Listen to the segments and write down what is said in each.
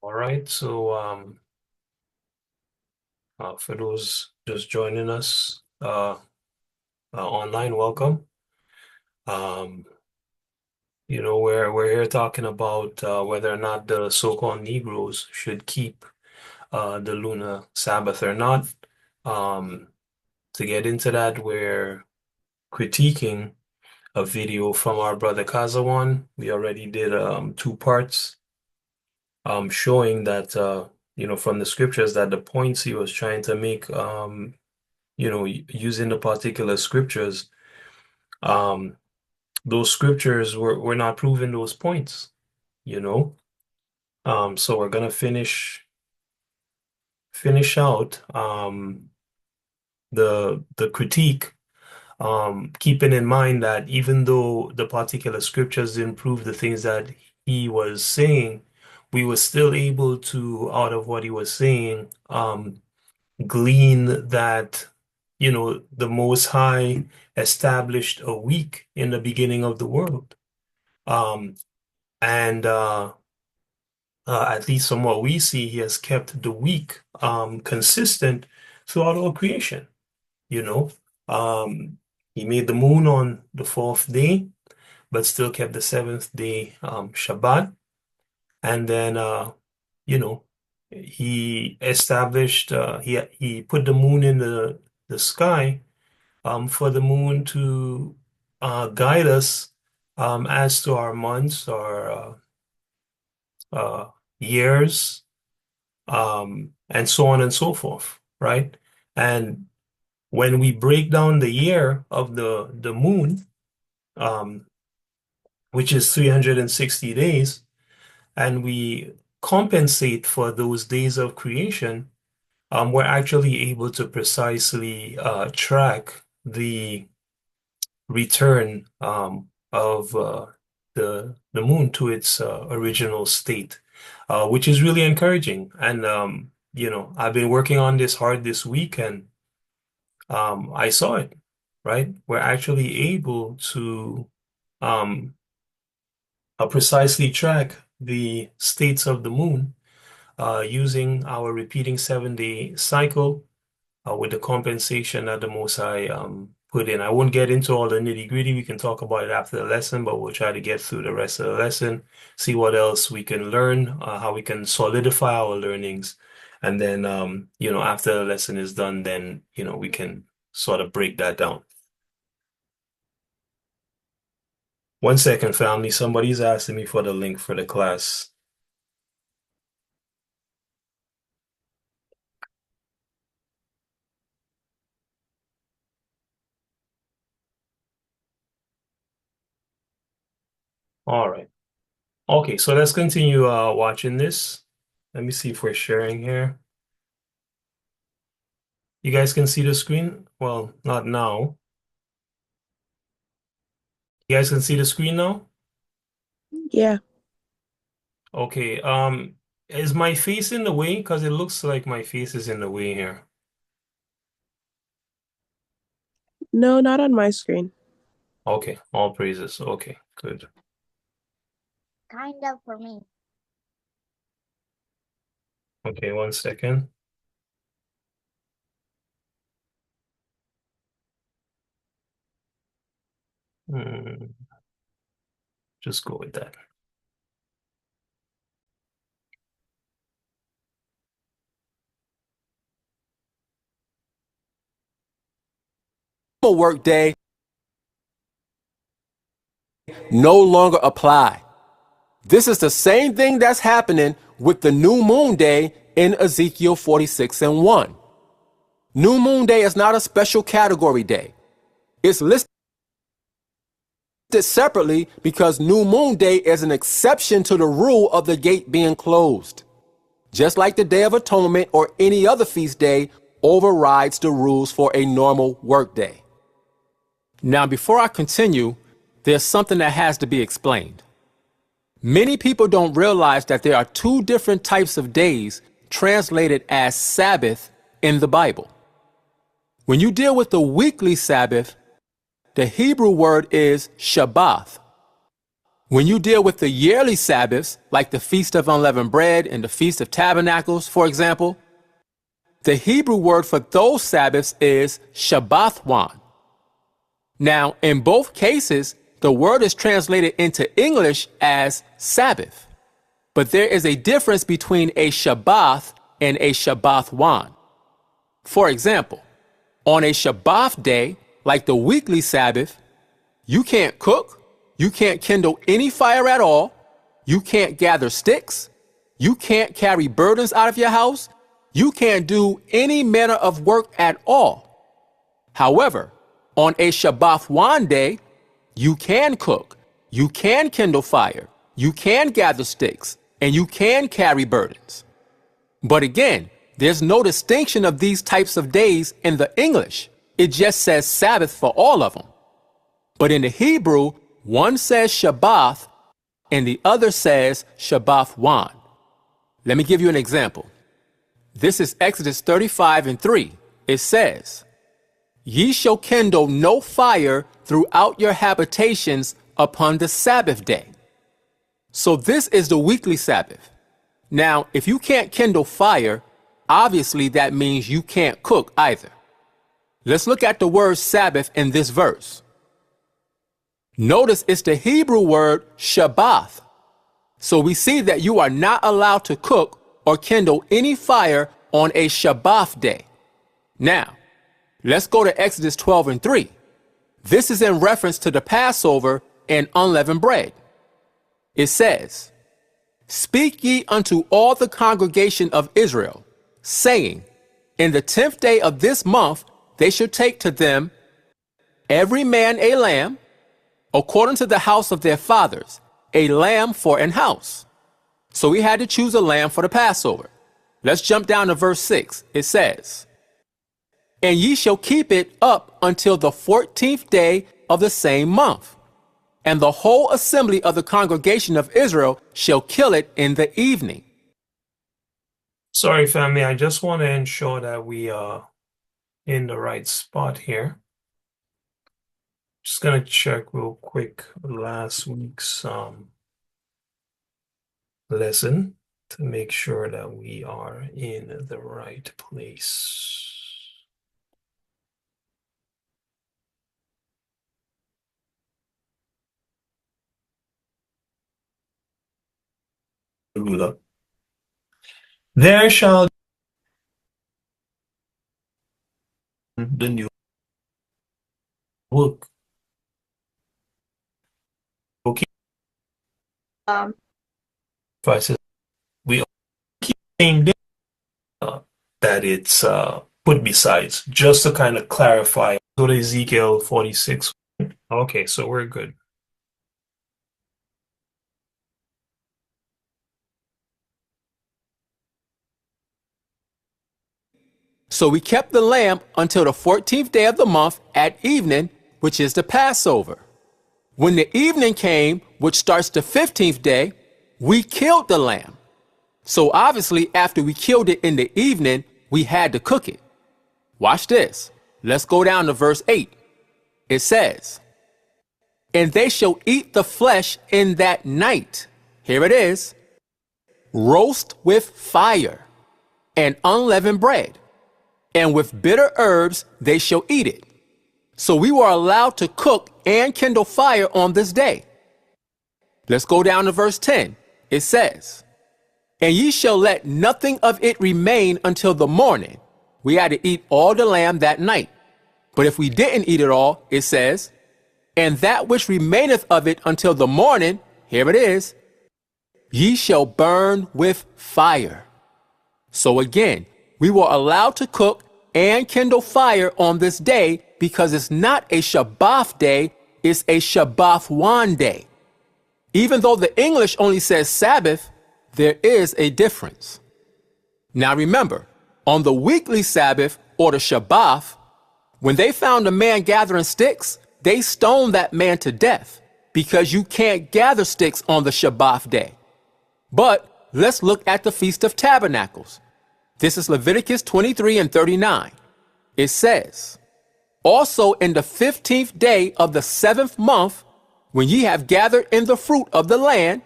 All right, so for those just joining us online, welcome. Um, we're here talking about whether or not the so-called Negroes should keep the Lunar Sabbath or not. Um, to get into that, we're critiquing a video from our brother Chaazawaan. We already did two parts showing that from the scriptures that the points he was trying to make using the particular scriptures, um, those scriptures were not proving those points, you know. So we're gonna finish out the critique, keeping in mind that even though the particular scriptures didn't prove the things that he was saying, we were still able to, out of what he was saying, glean that, the Most High established a week in the beginning of the world. Um, and At least from what we see, he has kept the week consistent throughout all creation, you know. He made the moon on the fourth day, but still kept the seventh day Shabbat. And then you know, he established he put the moon in the sky for the moon to guide us as to our months, our years, and so on and so forth, right? And when we break down the year of the moon, um, which is 360 days, and we compensate for those days of creation, we're actually able to precisely track the return of the moon to its original state, which is really encouraging. And I've been working on this hard this week, and I saw it. Right, we're actually able to um, precisely track the states of the moon using our repeating 7-day cycle with the compensation that the Most High put in. I won't get into all the nitty-gritty. We can talk about it after the lesson, but we'll try to get through the rest of the lesson, see what else we can learn, how we can solidify our learnings. And then, after the lesson is done, then, we can sort of break that down. One second, family. Somebody's asking me for the link for the class. All right. Okay, so let's continue watching this. Let me see if we're sharing here. You guys can see the screen? Well, not now. You guys can see the screen now? Yeah. Okay, is my face in the way? Because it looks like my face is in the way here. No, not on my screen. Okay, all praises. Okay, good. Kind of for me. Okay, one second. Hmm, just go with that. Work day no longer apply. This is the same thing that's happening with the new moon day in Ezekiel 46:1. New moon day is not a special category day. It's listed separately because new moon day is an exception to the rule of the gate being closed. Just like the Day of Atonement or any other feast day overrides the rules for a normal work day. Now, before I continue, there's something that has to be explained. Many people don't realize that there are two different types of days translated as Sabbath in the Bible. When you deal with the weekly Sabbath, the Hebrew word is Shabbath. When you deal with the yearly Sabbaths, like the Feast of Unleavened Bread and the Feast of Tabernacles, for example, the Hebrew word for those Sabbaths is Chaazawaan. Now, in both cases, the word is translated into English as Sabbath, but there is a difference between a Shabbat and a Chaazawaan. For example, on a Shabbat day, like the weekly Sabbath, you can't cook, you can't kindle any fire at all, you can't gather sticks, you can't carry burdens out of your house, you can't do any manner of work at all. However, on a Chaazawaan day, you can cook, you can kindle fire, you can gather sticks, and you can carry burdens. But again, there's no distinction of these types of days in the English. It just says Sabbath for all of them. But in the Hebrew, one says Shabbat and the other says Chaazawaan. Let me give you an example. This is Exodus 35:3. It says, "Ye shall kindle no fire throughout your habitations upon the Sabbath day." So this is the weekly Sabbath. Now, if you can't kindle fire, obviously that means you can't cook either. Let's look at the word Sabbath in this verse. Notice it's the Hebrew word Shabbat. So we see that you are not allowed to cook or kindle any fire on a Shabbat day. Now, let's go to Exodus 12:3. This is in reference to the Passover and unleavened bread. It says, "Speak ye unto all the congregation of Israel, saying, In the 10th day of this month they shall take to them every man a lamb, according to the house of their fathers, a lamb for an house." So we had to choose a lamb for the Passover. Let's jump down to verse 6. It says, "And ye shall keep it up until the 14th day of the same month. And the whole assembly of the congregation of Israel shall kill it in the evening." Sorry, family. I just want to ensure that we are in the right spot here. Just gonna check real quick last week's lesson to make sure that we are in the right place. Ruler. There shall the new work. Okay. Verses. We keep saying this, that it's put besides, just to kind of clarify. Go to Ezekiel 46. Okay, so we're good. So we kept the lamb until the 14th day of the month at evening, which is the Passover. When the evening came, which starts the 15th day, we killed the lamb. So obviously, after we killed it in the evening, we had to cook it. Watch this. Let's go down to verse 8. It says, "And they shall eat the flesh in that night." Here it is. "Roast with fire and unleavened bread, and with bitter herbs they shall eat it." So we were allowed to cook and kindle fire on this day. Let's go down to verse 10. It says, "And ye shall let nothing of it remain until the morning." We had to eat all the lamb that night. But if we didn't eat it all, it says, "And that which remaineth of it until the morning," here it is, "ye shall burn with fire." So again, we were allowed to cook and kindle fire on this day because it's not a Shabbat day, it's a Chaazawaan day. Even though the English only says Sabbath, there is a difference. Now remember, on the weekly Sabbath or the Shabbat, when they found a man gathering sticks, they stoned that man to death because you can't gather sticks on the Shabbat day. But let's look at the Feast of Tabernacles. This is Leviticus 23:39. It says, "Also in the 15th day of the 7th month, when ye have gathered in the fruit of the land,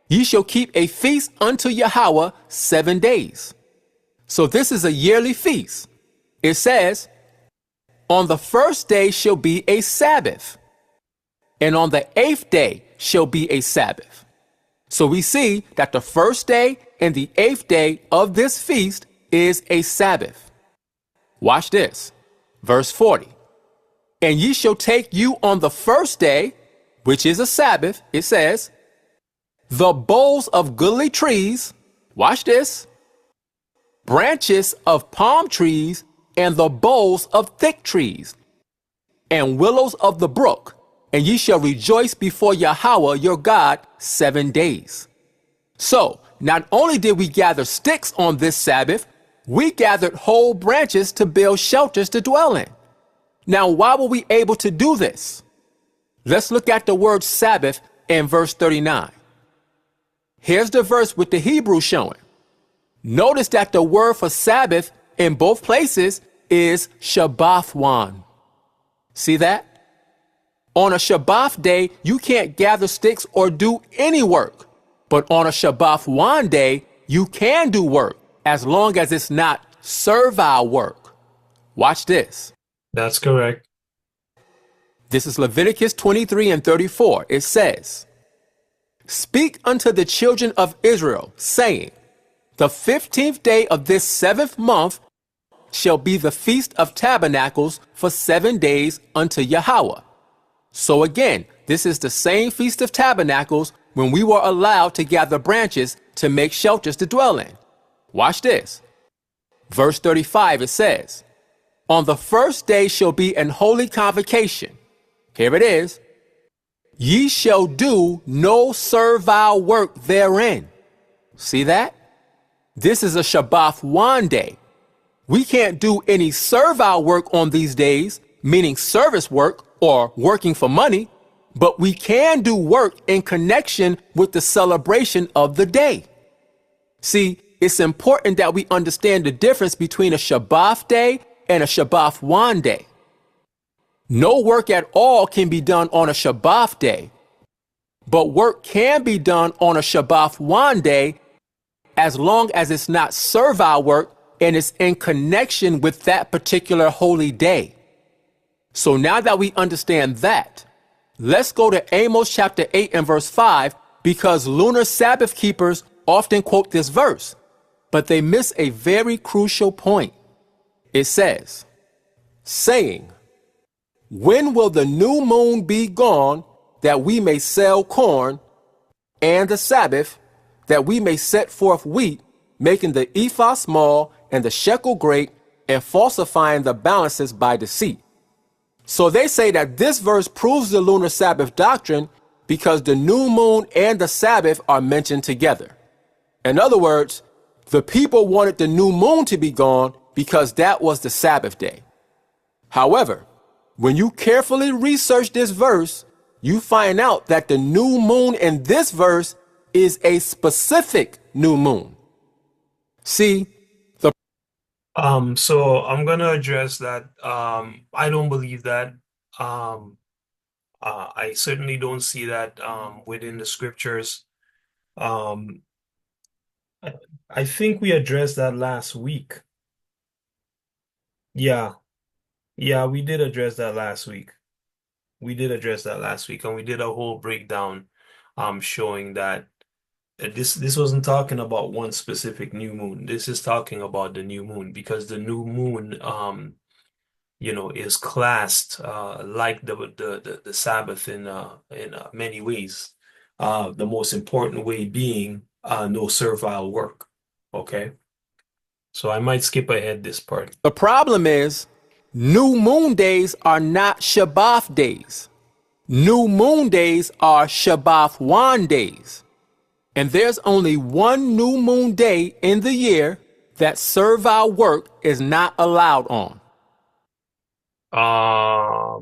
ye shall keep a feast unto Yahweh 7 days. So this is a yearly feast. It says, on the first day shall be a Sabbath, and on the 8th day shall be a Sabbath. So we see that the first day and the 8th day of this feast is a Sabbath. Watch this. Verse 40. And ye shall take you on the first day, which is a Sabbath, it says, the boughs of goodly trees, watch this, branches of palm trees, and the boughs of thick trees, and willows of the brook, and ye shall rejoice before Yahweh your God 7 days. So, not only did we gather sticks on this Sabbath, we gathered whole branches to build shelters to dwell in. Now, why were we able to do this? Let's look at the word Sabbath in verse 39. Here's the verse with the Hebrew showing. Notice that the word for Sabbath in both places is Chaazawaan. See that? On a Shabbat day, you can't gather sticks or do any work. But on a Chaazawaan day, you can do work as long as it's not servile work. Watch this. That's correct. This is Leviticus 23 and 34. It says, speak unto the children of Israel, saying, the 15th day of this 7th month shall be the Feast of Tabernacles for 7 days unto Yahweh. So again, this is the same Feast of Tabernacles when we were allowed to gather branches to make shelters to dwell in. Watch this. Verse 35, it says, on the first day shall be an holy convocation. Here it is. Ye shall do no servile work therein. See that? This is a Chaazawaan day. We can't do any servile work on these days, meaning service work or working for money, but we can do work in connection with the celebration of the day. See, it's important that we understand the difference between a Shabbat day and a Chaazawaan day. No work at all can be done on a Shabbat day, but work can be done on a Chaazawaan day as long as it's not servile work and it's in connection with that particular holy day. So now that we understand that, let's go to Amos chapter 8 and verse 5, because lunar Sabbath keepers often quote this verse, but they miss a very crucial point. It says, saying, when will the new moon be gone, that we may sell corn, and the Sabbath, that we may set forth wheat, making the ephah small and the shekel great, and falsifying the balances by deceit. So they say that this verse proves the lunar Sabbath doctrine because the new moon and the Sabbath are mentioned together. In other words, the people wanted the new moon to be gone because that was the Sabbath day. However, when you carefully research this verse, you find out that the new moon in this verse is a specific new moon. See, so I'm gonna address that. I don't believe that. I certainly don't see that within the scriptures. Um, I think we addressed that last week. Yeah, yeah, we did address that last week. We did address that last week, and we did a whole breakdown, showing that this wasn't talking about one specific new moon. This is talking about the new moon because the new moon, is classed like the Sabbath in many ways. The most important way being no servile work. Okay, so I might skip ahead this part. the problem is, new moon days are not Shabbat days. New moon days are Chaazawaan days. And there's only one new moon day in the year that servile work is not allowed on. I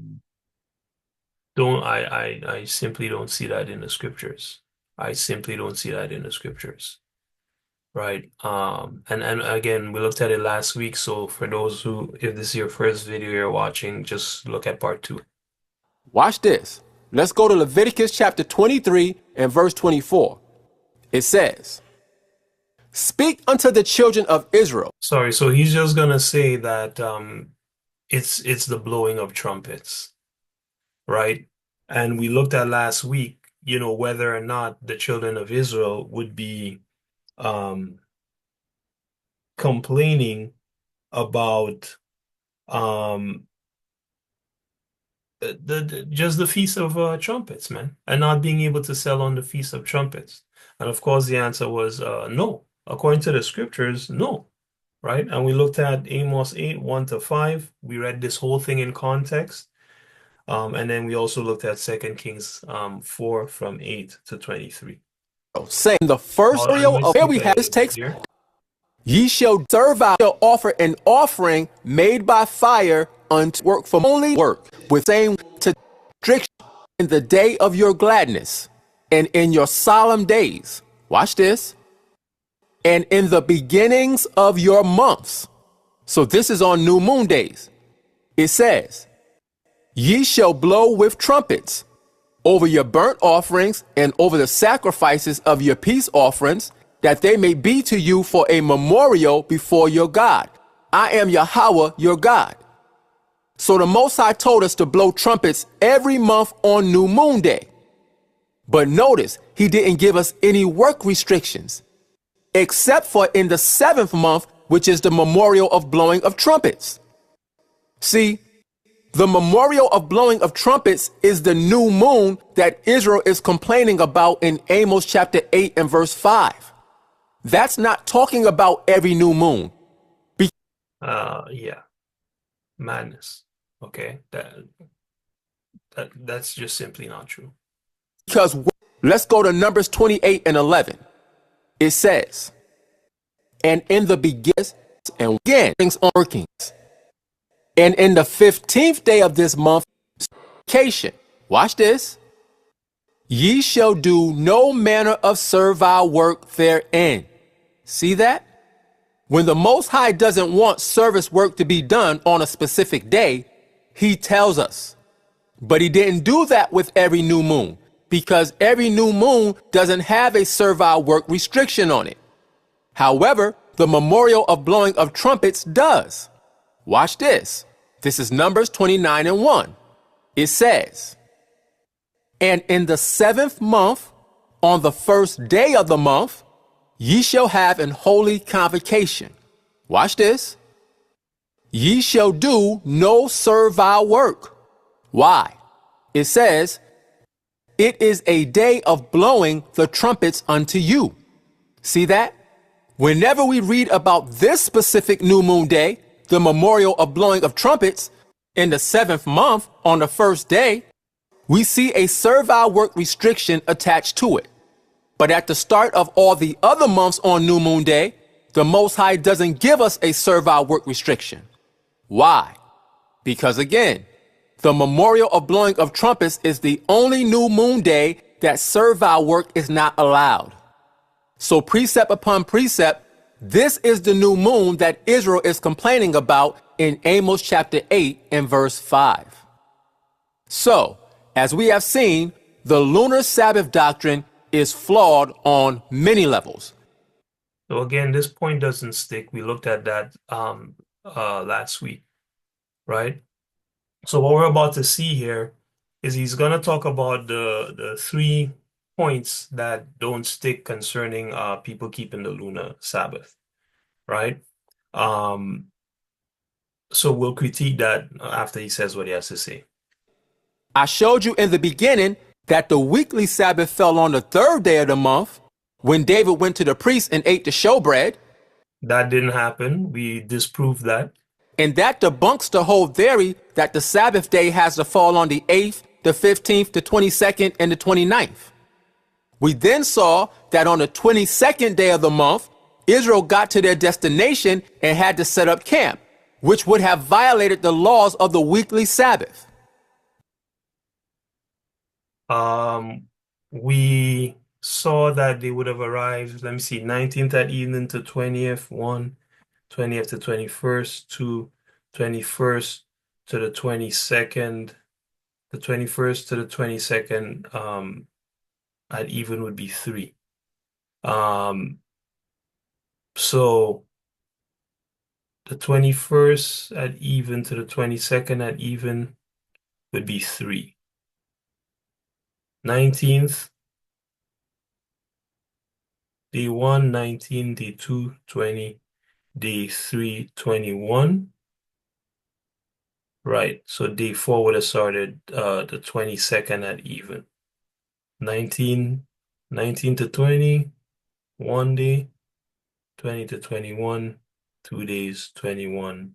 simply don't see that in the scriptures. I simply don't see that in the scriptures. Right. And again, we looked at it last week. So for those who, if this is your first video you're watching, just look at part 2. Watch this. Let's go to Leviticus chapter 23 and verse 24. It says, "Speak unto the children of Israel." Sorry, so he's just gonna say that it's the blowing of trumpets, right? And we looked at last week, whether or not the children of Israel would be um complaining about um just the Feast of Trumpets, man, and not being able to sell on the Feast of Trumpets. And of course, the answer was no. According to the scriptures, no, right? And we looked at Amos 8, 1 to 5. We read this whole thing in context. And then we also looked at 2 Kings 4 from 8 to 23. Saying the first Let of me here see we if I have get this takes here. ye shall serve out shall offer an offering made by fire unto work from only work with same to restriction in the day of your gladness and in your solemn days. Watch this. And in the beginnings of your months. So this is on new moon days. It says, ye shall blow with trumpets over your burnt offerings and over the sacrifices of your peace offerings, that they may be to you for a memorial before your God. I am Yahweh, your God. So the Most High told us to blow trumpets every month on New Moon Day. But notice, he didn't give us any work restrictions, except for in the 7th month, which is the memorial of blowing of trumpets. See, the memorial of blowing of trumpets is the new moon that Israel is complaining about in Amos chapter 8 and verse 5. That's not talking about every new moon. Yeah, madness. Okay, that's just simply not true. Because let's go to Numbers 28 and 11. It says, and in the beginnings and beginnings on workings, and in the 15th day of this month, vacation. Watch this. Ye shall do no manner of servile work therein. See that? When the Most High doesn't want service work to be done on a specific day, he tells us. But he didn't do that with every new moon, because every new moon doesn't have a servile work restriction on it. However, the memorial of blowing of trumpets does. Watch this. This is Numbers 29 and 1. It says, and in the 7th month, on the first day of the month, ye shall have an holy convocation. Watch this. Ye shall do no servile work. Why? It says, it is a day of blowing the trumpets unto you. See that? Whenever we read about this specific new moon day, the memorial of blowing of trumpets, in the 7th month on the first day, we see a servile work restriction attached to it. But at the start of all the other months on New Moon Day, the Most High doesn't give us a servile work restriction. Why? Because again, the memorial of blowing of trumpets is the only new moon day that servile work is not allowed. So precept upon precept, this is the new moon that Israel is complaining about in Amos chapter 8 and verse 5. So, as we have seen, the lunar Sabbath doctrine is flawed on many levels. So again, this point doesn't stick. We looked at that last week, right? So what we're about to see here is he's going to talk about the 3 points that don't stick concerning people keeping the lunar Sabbath, right? So we'll critique that after he says what he has to say. I showed you in the beginning that the weekly Sabbath fell on the 3rd day of the month when David went to the priest and ate the showbread. That didn't happen. We disproved that. And that debunks the whole theory that the Sabbath day has to fall on the 8th, the 15th, the 22nd, and the 29th. We then saw that on the 22nd day of the month, Israel got to their destination and had to set up camp, which would have violated the laws of the weekly Sabbath. We saw that they would have arrived, let me see, 19th at evening to 20th, 20th to 21st, 21st to the 22nd, The 21st to the 22nd at even would be 3. So the 21st at even to the 22nd at even would be 3. 19th, day 1, 19, day 2, 20, day 3, 21. Right, so day 4 would have started the 22nd at even. 19 to 20, 1 day, 20 to 21, 2 days, 21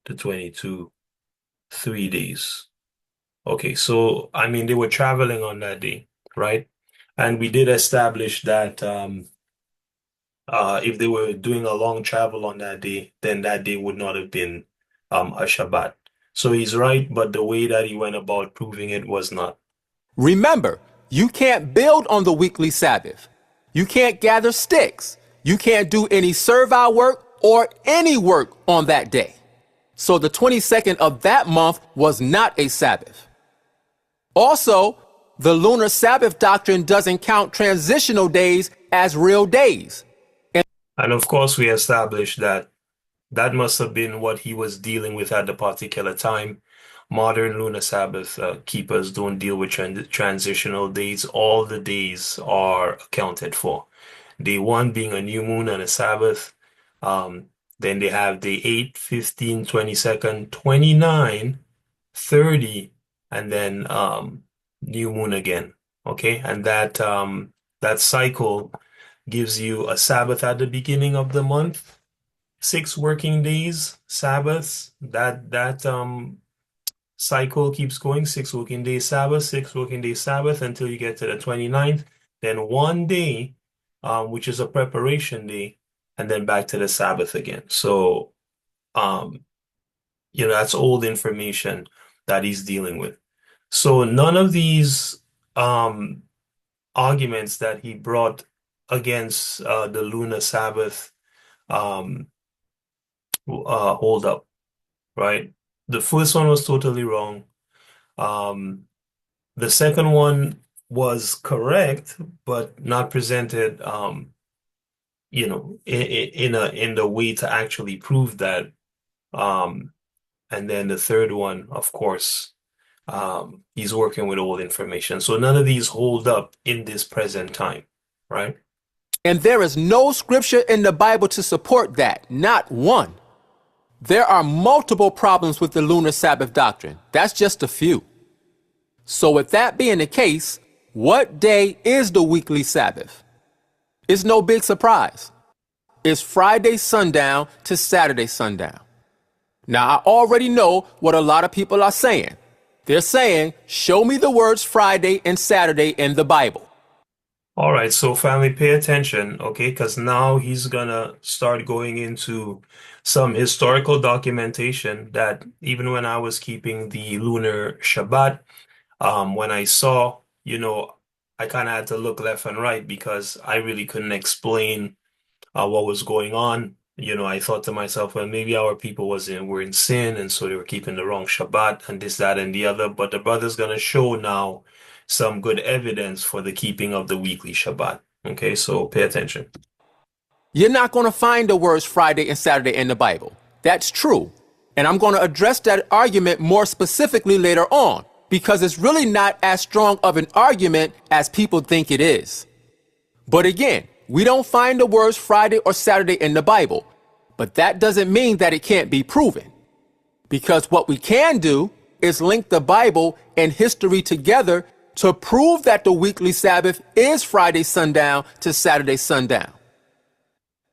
to 22, 3 days. Okay, so I mean they were traveling on that day, right? And we did establish that if they were doing a long travel on that day, then that day would not have been a Shabbat. So he's right, but the way that he went about proving it was not. Remember, you can't build on the weekly Sabbath. You can't gather sticks. You can't do any servile work or any work on that day. So the 22nd of that month was not a Sabbath. Also, the Lunar Sabbath doctrine doesn't count transitional days as real days. And of course, we established that that must have been what he was dealing with at the particular time. Modern Lunar Sabbath keepers don't deal with transitional days. All the days are accounted for. Day 1 being a new moon and a Sabbath. Then they have day 8, 15, 22nd, 29, 30, and then new moon again. Okay, and that cycle gives you a Sabbath at the beginning of the month. 6 working days, Sabbaths. That cycle keeps going. 6 working days Sabbath, 6 working days Sabbath until you get to the 29th. Then 1 day, which is a preparation day, and then back to the Sabbath again. So, that's old information that he's dealing with. So none of these arguments that he brought against the lunar Sabbath hold up, right? The first one was totally wrong. The second one was correct, but not presented, in the way to actually prove that. And then the third one, of course, he's working with old information. So none of these hold up in this present time, right? And there is no scripture in the Bible to support that, not one. There are multiple problems with the Lunar Sabbath doctrine. That's just a few. So with that being the case, what day is the weekly Sabbath? It's no big surprise. It's Friday sundown to Saturday sundown. Now, I already know what a lot of people are saying. They're saying, show me the words Friday and Saturday in the Bible. All right, so family, pay attention, okay? Because now he's gonna start going into some historical documentation that even when I was keeping the lunar Shabbat, when I saw, I kind of had to look left and right because I really couldn't explain what was going on. I thought to myself, well, maybe our people were in sin, and so they were keeping the wrong Shabbat and this, that, and the other. But the brother's gonna show now some good evidence for the keeping of the weekly Shabbat. Okay, so pay attention. You're not going to find the words Friday and Saturday in the Bible. That's true. And I'm going to address that argument more specifically later on, because it's really not as strong of an argument as people think it is. But again, we don't find the words Friday or Saturday in the Bible, but that doesn't mean that it can't be proven. Because what we can do is link the Bible and history together to prove that the weekly Sabbath is Friday sundown to Saturday sundown.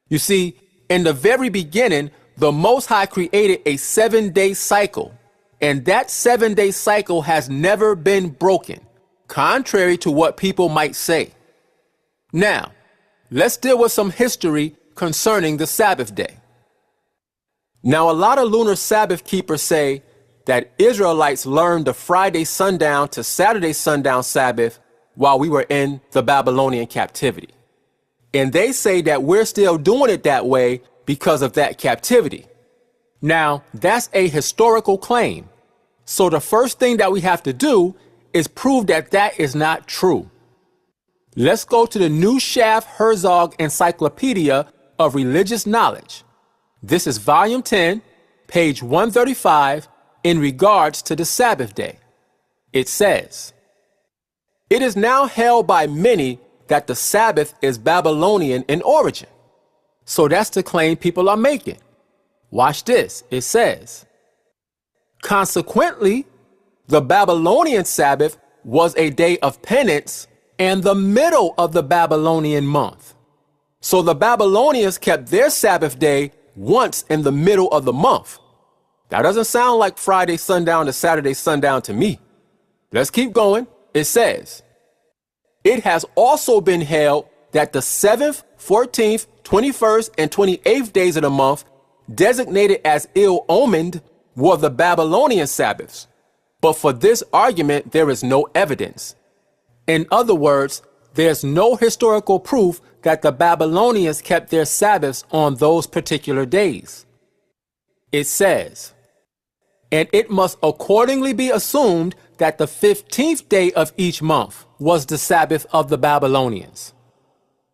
You see, in the very beginning, the Most High created a 7-day cycle, and that 7-day cycle has never been broken, contrary to what people might say. Now, let's deal with some history concerning the Sabbath day. Now, a lot of lunar Sabbath keepers say that Israelites learned the Friday sundown to Saturday sundown Sabbath while we were in the Babylonian captivity. And they say that we're still doing it that way because of that captivity. Now, that's a historical claim. So the first thing that we have to do is proof that that is not true. Let's go to the New Schaff-Herzog Encyclopedia of Religious Knowledge. This is volume 10, page 135, in regards to the Sabbath day. It says, "It is now held by many that the Sabbath is Babylonian in origin." So that's the claim people are making. Watch this. It says, "Consequently, the Babylonian Sabbath was a day of penance and the middle of the Babylonian month. So the Babylonians kept their Sabbath day once in the middle of the month." That doesn't sound like Friday sundown to Saturday sundown to me. Let's keep going. It says, "It has also been held that the 7th, 14th, 21st, and 28th days of the month, designated as ill-omened, were the Babylonian Sabbaths. But for this argument, there is no evidence. In other words, there's no historical proof that the Babylonians kept their Sabbaths on those particular days." It says, "And it must accordingly be assumed that the 15th day of each month was the Sabbath of the Babylonians."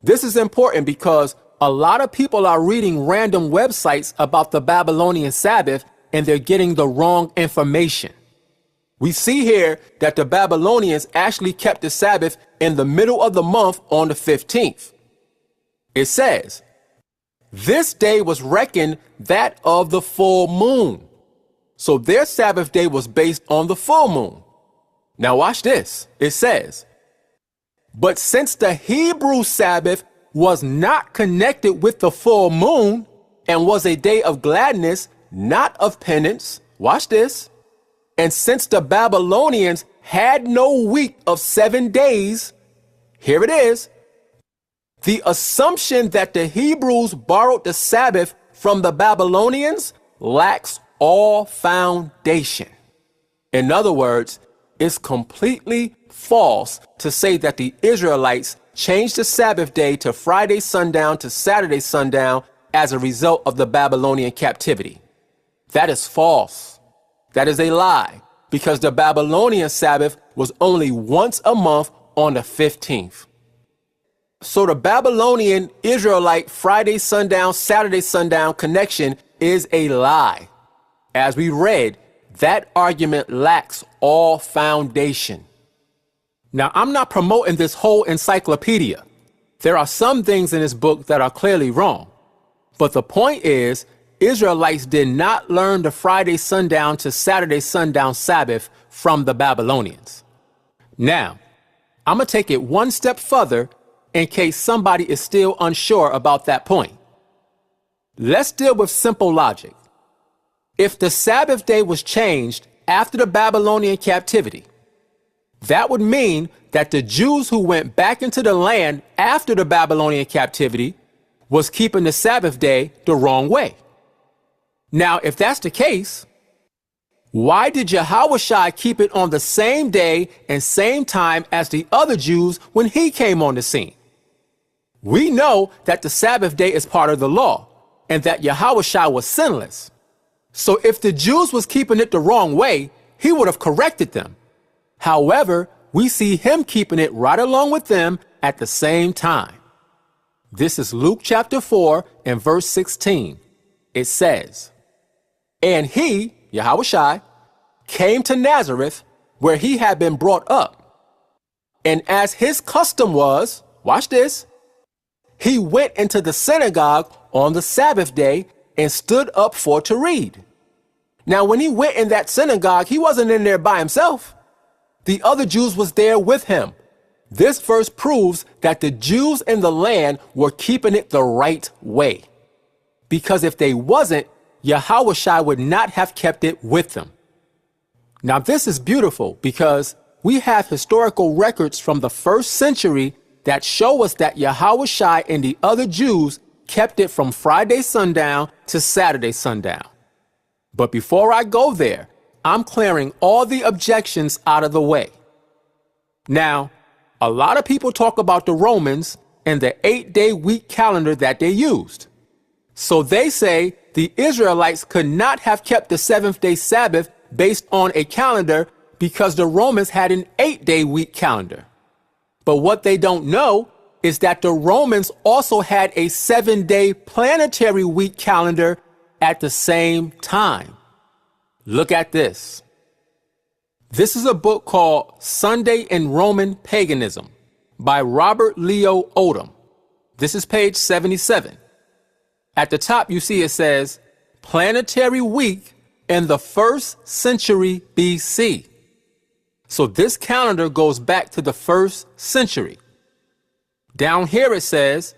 This is important because a lot of people are reading random websites about the Babylonian Sabbath and they're getting the wrong information. We see here that the Babylonians actually kept the Sabbath in the middle of the month on the 15th. It says, "This day was reckoned that of the full moon." So their Sabbath day was based on the full moon. Now watch this. It says, "But since the Hebrew Sabbath was not connected with the full moon and was a day of gladness, not of penance," watch this, "and since the Babylonians had no week of 7 days," here it is, "the assumption that the Hebrews borrowed the Sabbath from the Babylonians lacks all foundation." In other words, it's completely false to say that the Israelites changed the Sabbath day to Friday sundown to Saturday sundown as a result of the Babylonian captivity. That is false. That is a lie, because the Babylonian Sabbath was only once a month on the 15th. So the Babylonian Israelite Friday sundown, Saturday sundown connection is a lie. As we read, that argument lacks all foundation. Now, I'm not promoting this whole encyclopedia. There are some things in this book that are clearly wrong. But the point is, Israelites did not learn the Friday sundown to Saturday sundown Sabbath from the Babylonians. Now, I'm going to take it one step further in case somebody is still unsure about that point. Let's deal with simple logic. If the Sabbath day was changed after the Babylonian captivity, that would mean that the Jews who went back into the land after the Babylonian captivity was keeping the Sabbath day the wrong way. Now, if that's the case, why did Yahushua keep it on the same day and same time as the other Jews when he came on the scene? We know that the Sabbath day is part of the law and that Yahushua was sinless. So if the Jews was keeping it the wrong way, he would have corrected them. However, we see him keeping it right along with them at the same time. This is Luke chapter 4 and verse 16. It says, "And he," Yahushua, "came to Nazareth, where he had been brought up. And as his custom was," watch this, "he went into the synagogue on the Sabbath day and stood up for to read." Now, when he went in that synagogue, he wasn't in there by himself. The other Jews was there with him. This verse proves that the Jews in the land were keeping it the right way. Because if they wasn't, Yahushua would not have kept it with them. Now, this is beautiful because we have historical records from the 1st century that show us that Yahushua and the other Jews kept it from Friday sundown to Saturday sundown. But before I go there, I'm clearing all the objections out of the way. Now, a lot of people talk about the Romans and the 8-day week calendar that they used. So they say the Israelites could not have kept the 7th day Sabbath based on a calendar because the Romans had an 8-day week calendar. But what they don't know is that the Romans also had a 7-day planetary week calendar at the same time. Look at this. This is a book called Sunday in Roman Paganism by Robert Leo Odom. This is page 77. At the top, you see it says, Planetary Week in the 1st century BC. So this calendar goes back to the 1st century. Down here it says,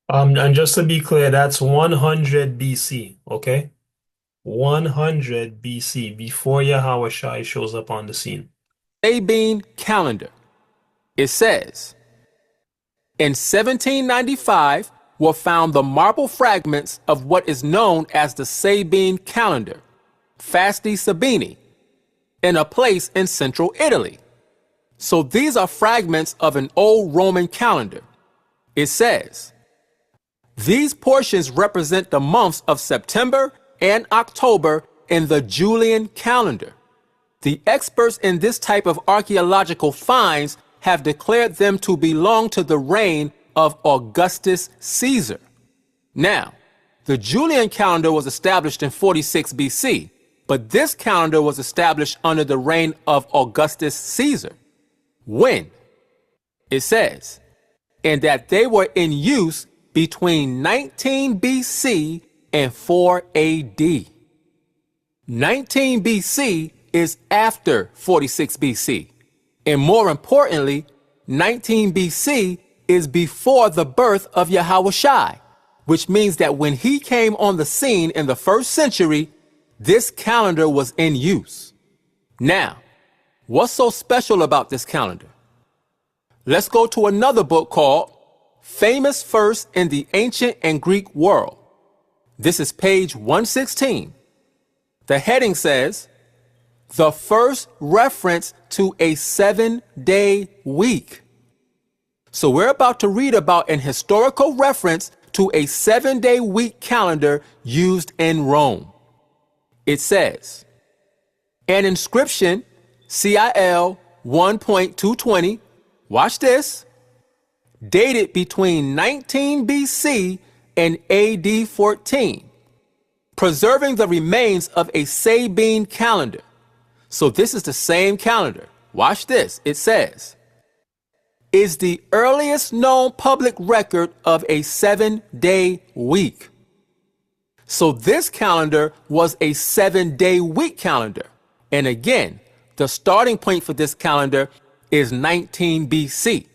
and just to be clear, that's 100 BC, okay? 100 BC, before Yahushua shows up on the scene. Sabine calendar. It says, in 1795 were found the marble fragments of what is known as the Sabine calendar, Fasti Sabini, in a place in central Italy. So these are fragments of an old Roman calendar. It says, these portions represent the months of September and October in the Julian calendar. The experts in this type of archaeological finds have declared them to belong to the reign of Augustus Caesar. Now, the Julian calendar was established in 46 BC, but this calendar was established under the reign of Augustus Caesar. When? It says, and that they were in use between 19 BC and 4 AD. 19 BC is after 46 BC. And more importantly, 19 BC is before the birth of Yahushua, which means that when he came on the scene in the 1st century, this calendar was in use. Now, what's so special about this calendar? Let's go to another book called Famous First in the Ancient and Greek World. This is page 116. The heading says, the first reference to a 7-day week. So we're about to read about an historical reference to a 7-day week calendar used in Rome. It says, an inscription, CIL 1.220, watch this, dated between 19 BC and AD 14, preserving the remains of a Sabine calendar. So this is the same calendar. Watch this. It says, is the earliest known public record of a 7-day week. So this calendar was a 7-day week calendar. And again, the starting point for this calendar is 19 BC.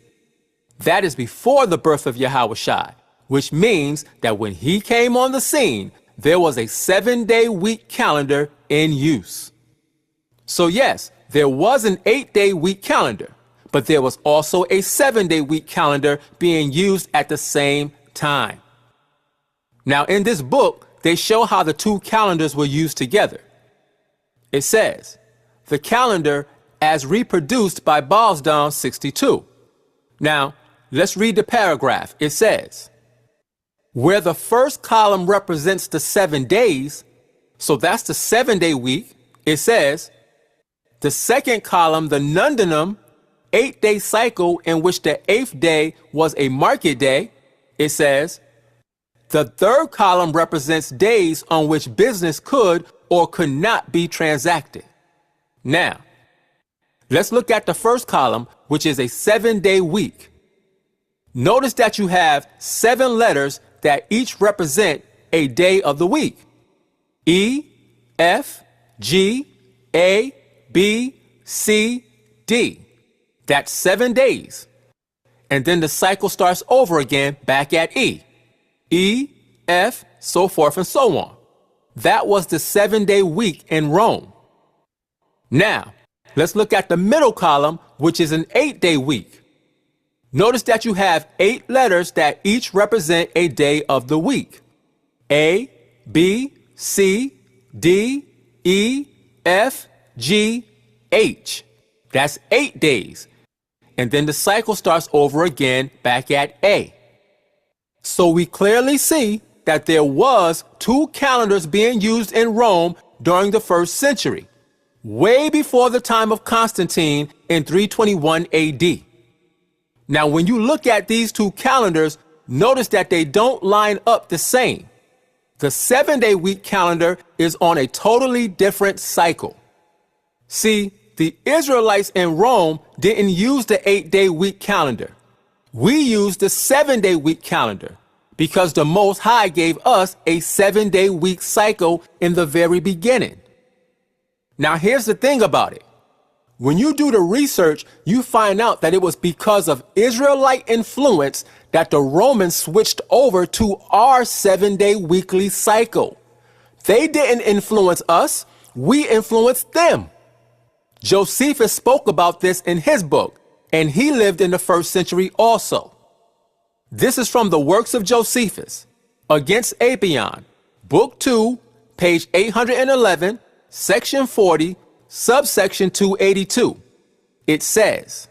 That is before the birth of Yahushua, which means that when he came on the scene, there was a 7-day week calendar in use. So yes, there was an 8-day week calendar, but there was also a 7-day week calendar being used at the same time. Now in this book, they show how the two calendars were used together. It says, the calendar as reproduced by Balsdon 62. Now, let's read the paragraph. It says, where the first column represents the 7 days, so that's the 7-day week, it says, the second column, the nundinum, 8-day cycle in which the 8th day was a market day, it says, the third column represents days on which business could or could not be transacted. Now, let's look at the first column, which is a 7-day week. Notice that you have 7 letters that each represent a day of the week. E, F, G, A, B, C, D. That's 7 days. And then the cycle starts over again back at E. E, F, so forth and so on. That was the 7-day week in Rome. Now, let's look at the middle column, which is an 8-day week. Notice that you have 8 letters that each represent a day of the week. A, B, C, D, E, F, G, H. That's 8 days. And then the cycle starts over again back at A. So we clearly see that there was 2 calendars being used in Rome during the 1st century. way before the time of Constantine in 321 AD. Now, when you look at these two calendars, notice that they don't line up the same. The 7-day week calendar is on a totally different cycle. See, the Israelites in Rome didn't use the 8-day week calendar. We used the 7-day week calendar because the Most High gave us a 7-day week cycle in the very beginning. Now, here's the thing about it. When you do the research, you find out that it was because of Israelite influence that the Romans switched over to our 7-day weekly cycle. They didn't influence us, we influenced them. Josephus spoke about this in his book, and he lived in the 1st century also. This is from the Works of Josephus, Against Apion, Book 2, page 811, Section 40, subsection 282. It says,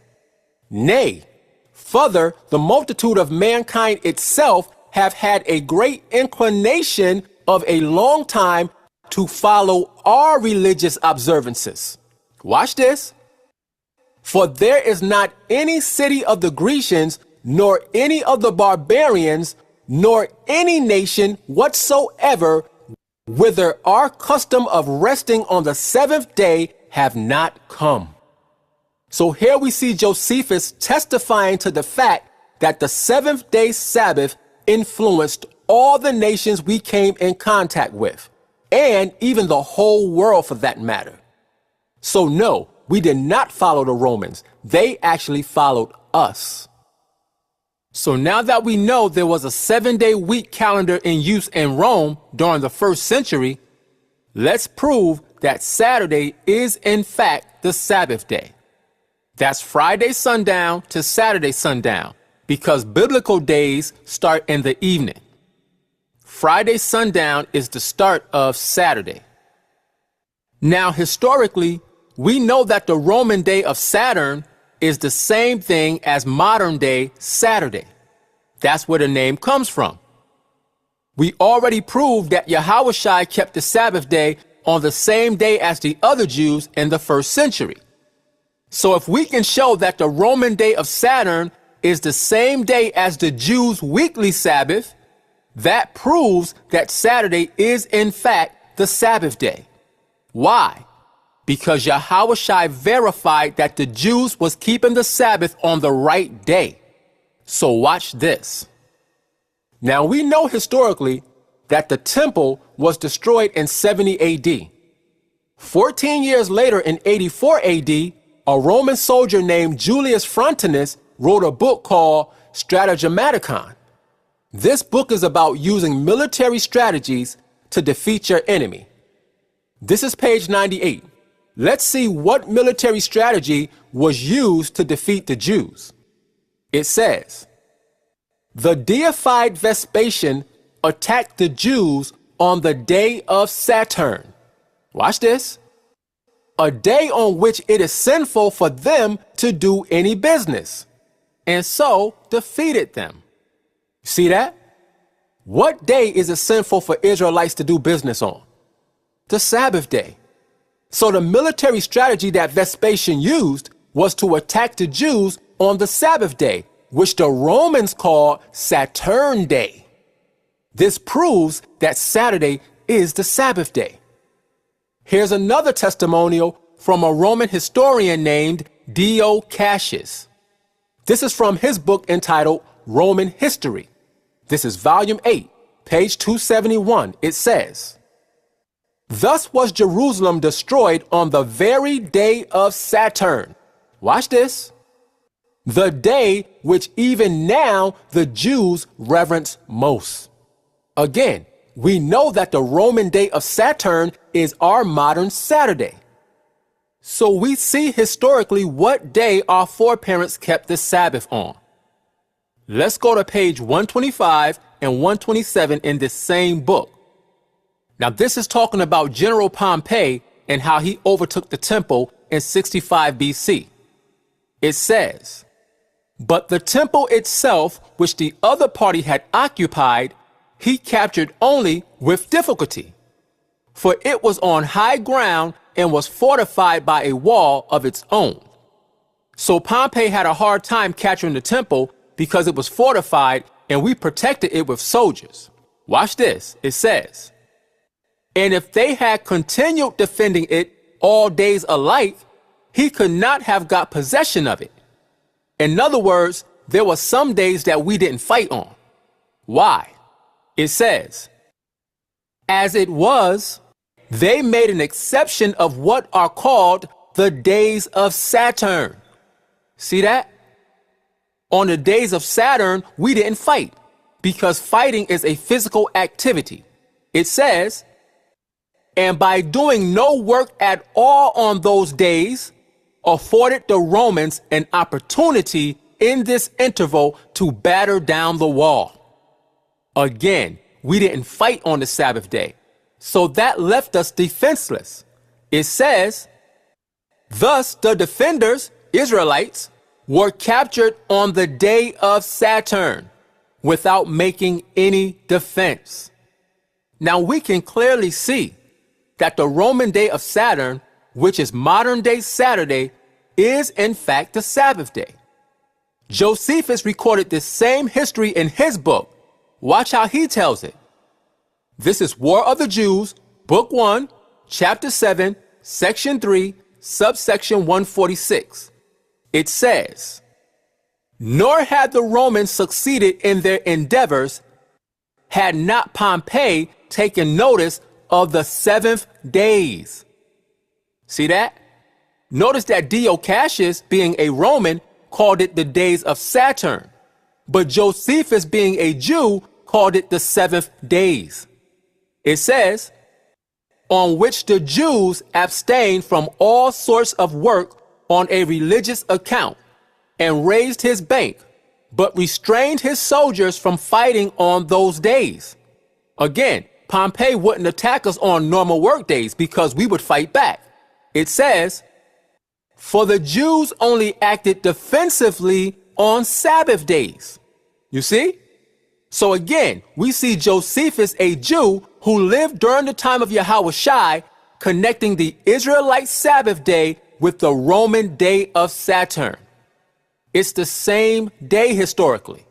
"Nay, further, the multitude of mankind itself have had a great inclination of a long time to follow our religious observances." Watch this. "For there is not any city of the Grecians, nor any of the barbarians, nor any nation whatsoever, whither our custom of resting on the 7th day have not come." So here we see Josephus testifying to the fact that the 7th-day Sabbath influenced all the nations we came in contact with, and even the whole world for that matter. So no, we did not follow the Romans. They actually followed us. So now that we know there was a 7-day week calendar in use in Rome during the 1st century, let's prove that Saturday is in fact the Sabbath day. That's Friday sundown to Saturday sundown, because biblical days start in the evening. Friday sundown is the start of Saturday. Now, historically, we know that the Roman day of Saturn is the same thing as modern day Saturday. That's where the name comes from. We already proved that Yahushua kept the Sabbath day on the same day as the other Jews in the 1st century. So if we can show that the Roman day of Saturn is the same day as the Jews' weekly Sabbath, that proves that Saturday is in fact the Sabbath day. Why? Because Yahushua verified that the Jews was keeping the Sabbath on the right day. So watch this. Now we know historically that the temple was destroyed in 70 AD. 14 years later in 84 AD, a Roman soldier named Julius Frontinus wrote a book called Stratagemmaticon. This book is about using military strategies to defeat your enemy. This is page 98. Let's see what military strategy was used to defeat the Jews. It says, "The deified Vespasian attacked the Jews on the day of Saturn." Watch this. "A day on which it is sinful for them to do any business, and so defeated them." See that? What day is it sinful for Israelites to do business on? The Sabbath day. So the military strategy that Vespasian used was to attack the Jews on the Sabbath day, which the Romans called Saturn Day. This proves that Saturday is the Sabbath day. Here's another testimonial from a Roman historian named Dio Cassius. This is from his book entitled Roman History. This is volume 8, page 271. It says, "Thus was Jerusalem destroyed on the very day of Saturn." Watch this. "The day which even now the Jews reverence most." Again, we know that the Roman day of Saturn is our modern Saturday. So we see historically what day our foreparents kept the Sabbath on. Let's go to page 125 and 127 in this same book. Now this is talking about General Pompey and how he overtook the temple in 65 BC. It says, "But the temple itself, which the other party had occupied, he captured only with difficulty. For it was on high ground and was fortified by a wall of its own. So Pompey had a hard time capturing the temple because it was fortified and we protected it with soldiers. Watch this. It says, and if they had continued defending it all days alike, he could not have got possession of it. In other words, there were some days that we didn't fight on. Why? It says, as it was, they made an exception of what are called the days of Saturn. See that? On the days of Saturn, we didn't fight because fighting is a physical activity. It says, and by doing no work at all on those days, afforded the Romans an opportunity in this interval to batter down the wall. Again, we didn't fight on the Sabbath day, so that left us defenseless. It says, thus the defenders, Israelites, were captured on the day of Saturn without making any defense. Now we can clearly see that the Roman day of Saturn, which is modern day Saturday, is in fact the Sabbath day. Josephus recorded this same history in his book. Watch how he tells it. This is War of the Jews, Book 1, Chapter 7, Section 3, subsection 146. It says, nor had the Romans succeeded in their endeavors had not Pompey taken notice of the 7th days. See that? Notice that Dio Cassius, being a Roman, called it the days of Saturn, but Josephus, being a Jew, called it the 7th days. It says, on which the Jews abstained from all sorts of work on a religious account, and raised his bank, but restrained his soldiers from fighting on those days. Again, Pompey wouldn't attack us on normal work days because we would fight back. It says, for the Jews only acted defensively on Sabbath days. You see? So again, we see Josephus, a Jew who lived during the time of Yahushua, connecting the Israelite Sabbath day with the Roman day of Saturn. It's the same day historically.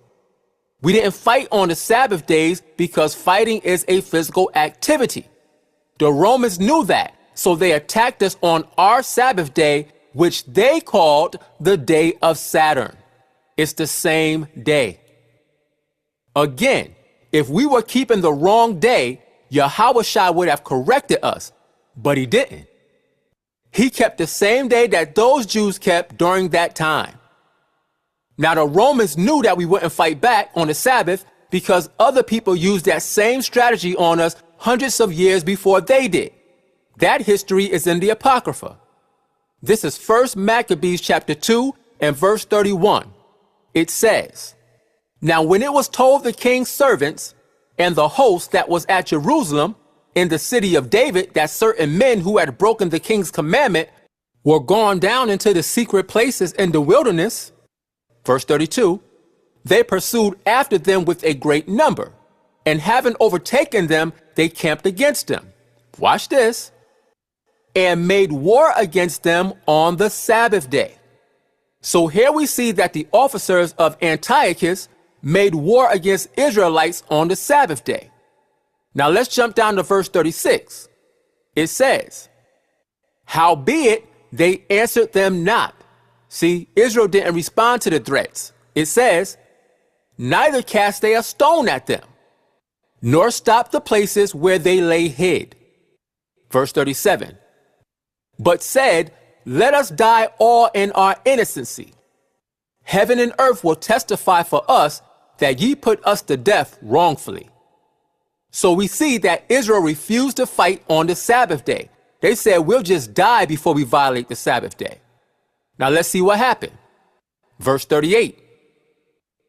We didn't fight on the Sabbath days because fighting is a physical activity. The Romans knew that, so they attacked us on our Sabbath day, which they called the day of Saturn. It's the same day. Again, if we were keeping the wrong day, Yahushua would have corrected us, but he didn't. He kept the same day that those Jews kept during that time. Now, the Romans knew that we wouldn't fight back on the Sabbath because other people used that same strategy on us hundreds of years before they did. That history is in the Apocrypha. This is 1 Maccabees chapter 2 and verse 31. It says, now when it was told the king's servants and the host that was at Jerusalem in the city of David that certain men who had broken the king's commandment were gone down into the secret places in the wilderness, verse 32, they pursued after them with a great number, and having overtaken them, they camped against them. Watch this. And made war against them on the Sabbath day. So here we see that the officers of Antiochus made war against Israelites on the Sabbath day. Now let's jump down to verse 36. It says, howbeit they answered them not. See, Israel didn't respond to the threats. It says, neither cast they a stone at them, nor stopped the places where they lay hid. Verse 37. But said, let us die all in our innocency. Heaven and earth will testify for us that ye put us to death wrongfully. So we see that Israel refused to fight on the Sabbath day. They said, we'll just die before we violate the Sabbath day. Now let's see what happened. Verse 38.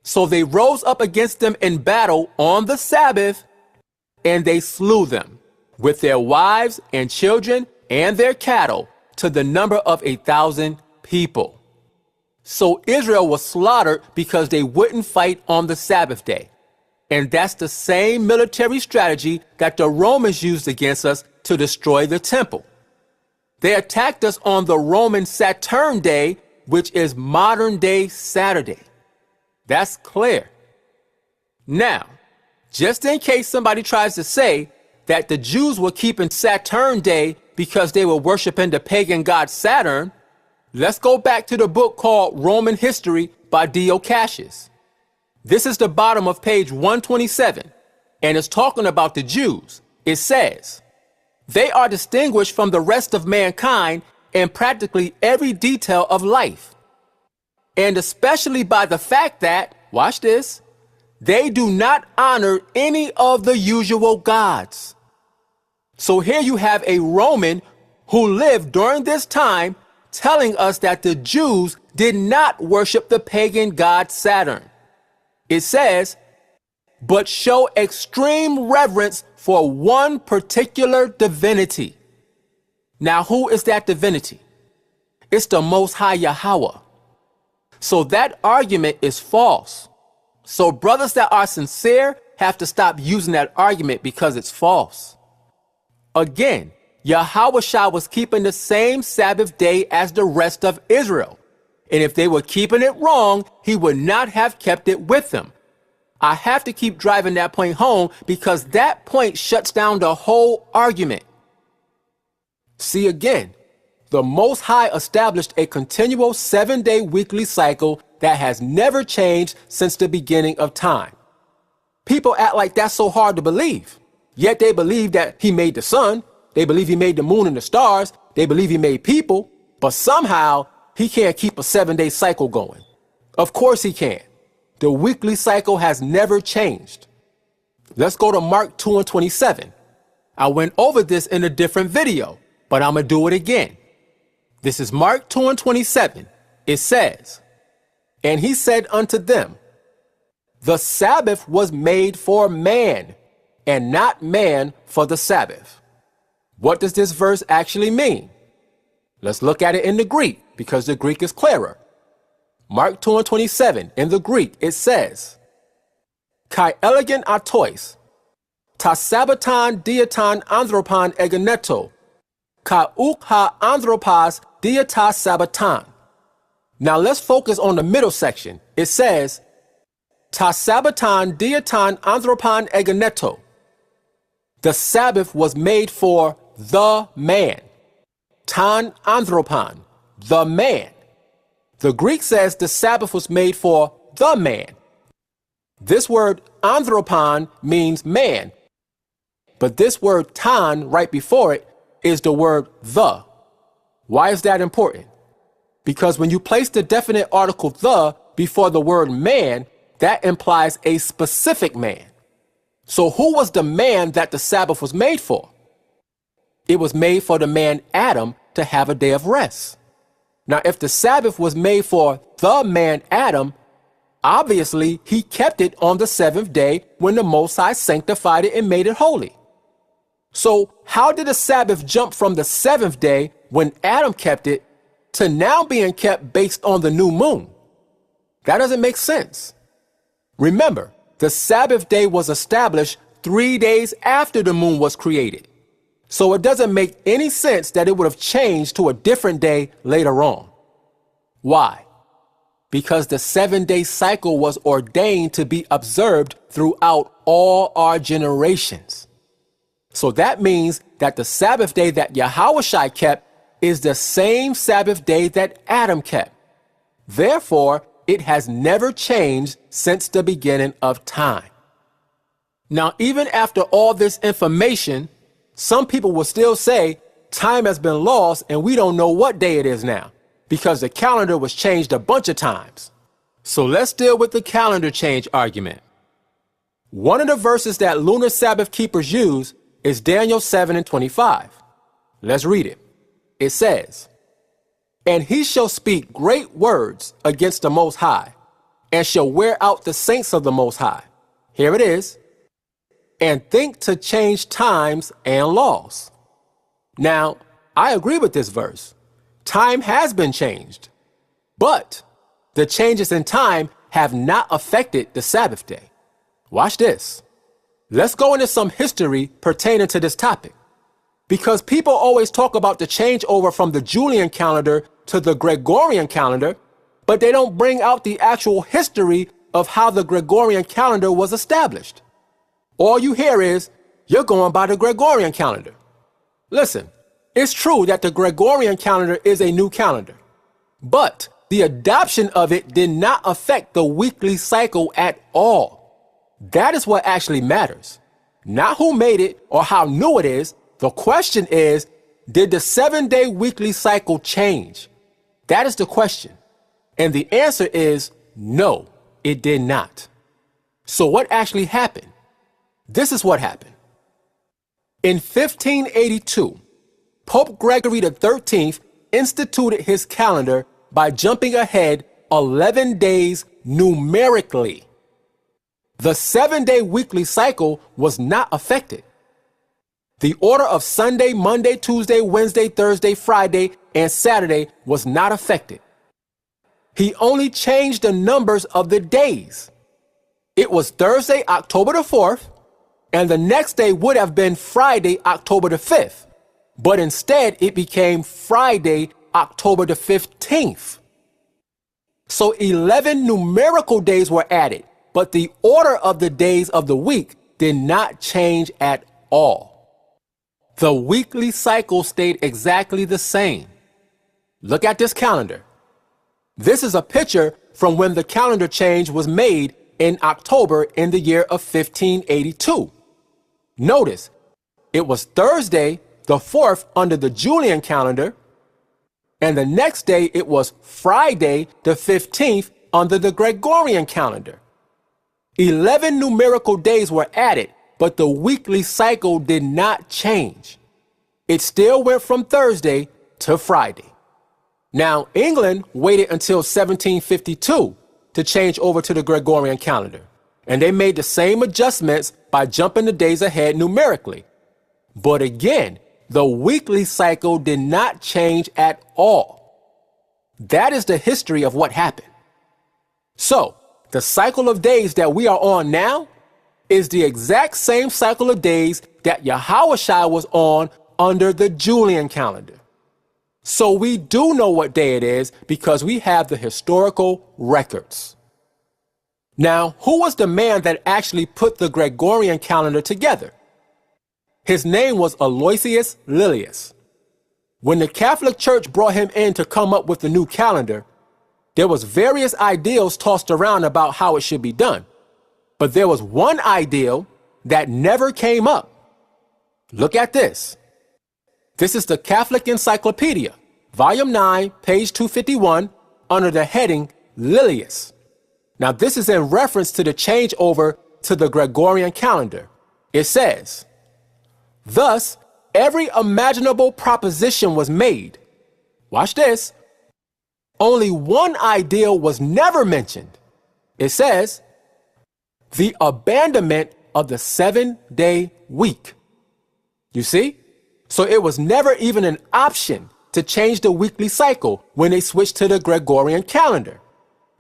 So they rose up against them in battle on the Sabbath, and they slew them with their wives and children and their cattle to the number of 1,000 people. So Israel was slaughtered because they wouldn't fight on the Sabbath day. And that's the same military strategy that the Romans used against us to destroy the temple. They attacked us on the Roman Saturn day, which is modern day Saturday. That's clear. Now, just in case somebody tries to say that the Jews were keeping Saturn day because they were worshiping the pagan god Saturn, let's go back to the book called Roman History by Dio Cassius. This is the bottom of page 127, and it's talking about the Jews. It says, they are distinguished from the rest of mankind in practically every detail of life, and especially by the fact that, watch this, they do not honor any of the usual gods. So here you have a Roman who lived during this time telling us that the Jews did not worship the pagan god Saturn. It says, but show extreme reverence for one particular divinity. Now, who is that divinity? It's the Most High Yahweh. So that argument is false. So brothers that are sincere have to stop using that argument because it's false. Again, Yahweh was keeping the same Sabbath day as the rest of Israel. And if they were keeping it wrong, he would not have kept it with them. I have to keep driving that point home because that point shuts down the whole argument. See again, the Most High established a continual 7-day weekly cycle that has never changed since the beginning of time. People act like that's so hard to believe. Yet they believe that he made the sun, they believe he made the moon and the stars, they believe he made people, but somehow he can't keep a 7-day cycle going. Of course he can. The weekly cycle has never changed. Let's go to Mark 2:27. I went over this in a different video, but I'm going to do it again. This is Mark 2:27. It says, and he said unto them, the Sabbath was made for man, and not man for the Sabbath. What does this verse actually mean? Let's look at it in the Greek, because the Greek is clearer. Mark 2:27, in the Greek, it says, Kai elegan atois, ta sabaton diaton anthropon egeneto, ka uk ha anthropos diata sabaton. Now let's focus on the middle section. It says, ta sabaton diaton anthropon egeneto. The Sabbath was made for the man. Tan anthropon, the man. The Greek says the Sabbath was made for the man. This word anthropon means man, but this word tan right before it is the word the. Why is that important? Because when you place the definite article the before the word man, that implies a specific man. So who was the man that the Sabbath was made for? It was made for the man Adam to have a day of rest. Now, if the Sabbath was made for the man Adam, obviously he kept it on the seventh day when the Most High sanctified it and made it holy. So how did the Sabbath jump from the seventh day when Adam kept it to now being kept based on the new moon? That doesn't make sense. Remember, the Sabbath day was established 3 days after the moon was created. So it doesn't make any sense that it would have changed to a different day later on. Why? Because the 7-day cycle was ordained to be observed throughout all our generations. So that means that the Sabbath day that Yahweh kept is the same Sabbath day that Adam kept. Therefore, it has never changed since the beginning of time. Now, even after all this information, some people will still say time has been lost and we don't know what day it is now because the calendar was changed a bunch of times. So let's deal with the calendar change argument. One of the verses that lunar Sabbath keepers use is Daniel 7:25. Let's read it. It says, and he shall speak great words against the Most High and shall wear out the saints of the Most High. Here it is. And think to change times and laws. Now, I agree with this verse. Time has been changed, but the changes in time have not affected the Sabbath day. Watch this. Let's go into some history pertaining to this topic. Because people always talk about the changeover from the Julian calendar to the Gregorian calendar, but they don't bring out the actual history of how the Gregorian calendar was established. All you hear is, you're going by the Gregorian calendar. Listen, it's true that the Gregorian calendar is a new calendar, but the adoption of it did not affect the weekly cycle at all. That is what actually matters. Not who made it or how new it is. The question is, did the 7-day weekly cycle change? That is the question. And the answer is no, it did not. So what actually happened? This is what happened. In 1582, Pope Gregory XIII instituted his calendar by jumping ahead 11 days numerically. The 7-day weekly cycle was not affected. The order of Sunday, Monday, Tuesday, Wednesday, Thursday, Friday, and Saturday was not affected. He only changed the numbers of the days. It was Thursday, October the 4th, and the next day would have been Friday, October the 5th. But instead, it became Friday, October the 15th. So 11 numerical days were added, but the order of the days of the week did not change at all. The weekly cycle stayed exactly the same. Look at this calendar. This is a picture from when the calendar change was made in October in the year of 1582. Notice, it was Thursday, the 4th under the Julian calendar, and the next day it was Friday, the 15th under the Gregorian calendar. 11 numerical days were added, but the weekly cycle did not change. It still went from Thursday to Friday. Now, England waited until 1752 to change over to the Gregorian calendar, and they made the same adjustments by jumping the days ahead numerically. But again, the weekly cycle did not change at all. That is the history of what happened. So, the cycle of days that we are on now is the exact same cycle of days that Yahushua was on under the Julian calendar. So we do know what day it is because we have the historical records. Now, who was the man that actually put the Gregorian calendar together? His name was Aloysius Lilius. When the Catholic Church brought him in to come up with the new calendar, there was various ideals tossed around about how it should be done. But there was one ideal that never came up. Look at this. This is the Catholic Encyclopedia, Volume 9, page 251, under the heading Lilius. Now, this is in reference to the changeover to the Gregorian calendar. It says, thus, every imaginable proposition was made. Watch this. Only one ideal was never mentioned. It says, the abandonment of the 7-day week. You see? So it was never even an option to change the weekly cycle when they switched to the Gregorian calendar.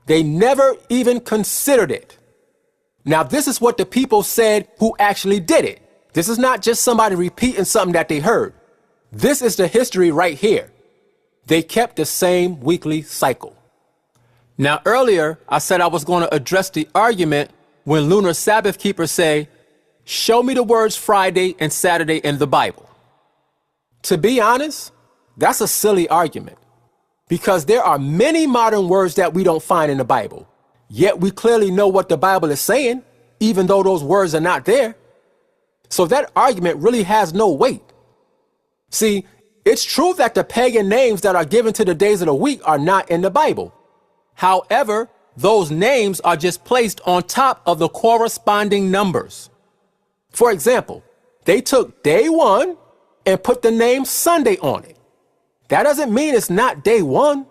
They never even considered it. Now, this is what the people said who actually did it. This is not just somebody repeating something that they heard. This is the history right here. They kept the same weekly cycle. Now, earlier, I said I was going to address the argument when Lunar Sabbath keepers say, show me the words Friday and Saturday in the Bible. To be honest, that's a silly argument because there are many modern words that we don't find in the Bible, yet we clearly know what the Bible is saying, even though those words are not there. So that argument really has no weight. See, it's true that the pagan names that are given to the days of the week are not in the Bible. However, those names are just placed on top of the corresponding numbers. For example, they took day 1 and put the name Sunday on it. That doesn't mean it's not day 1.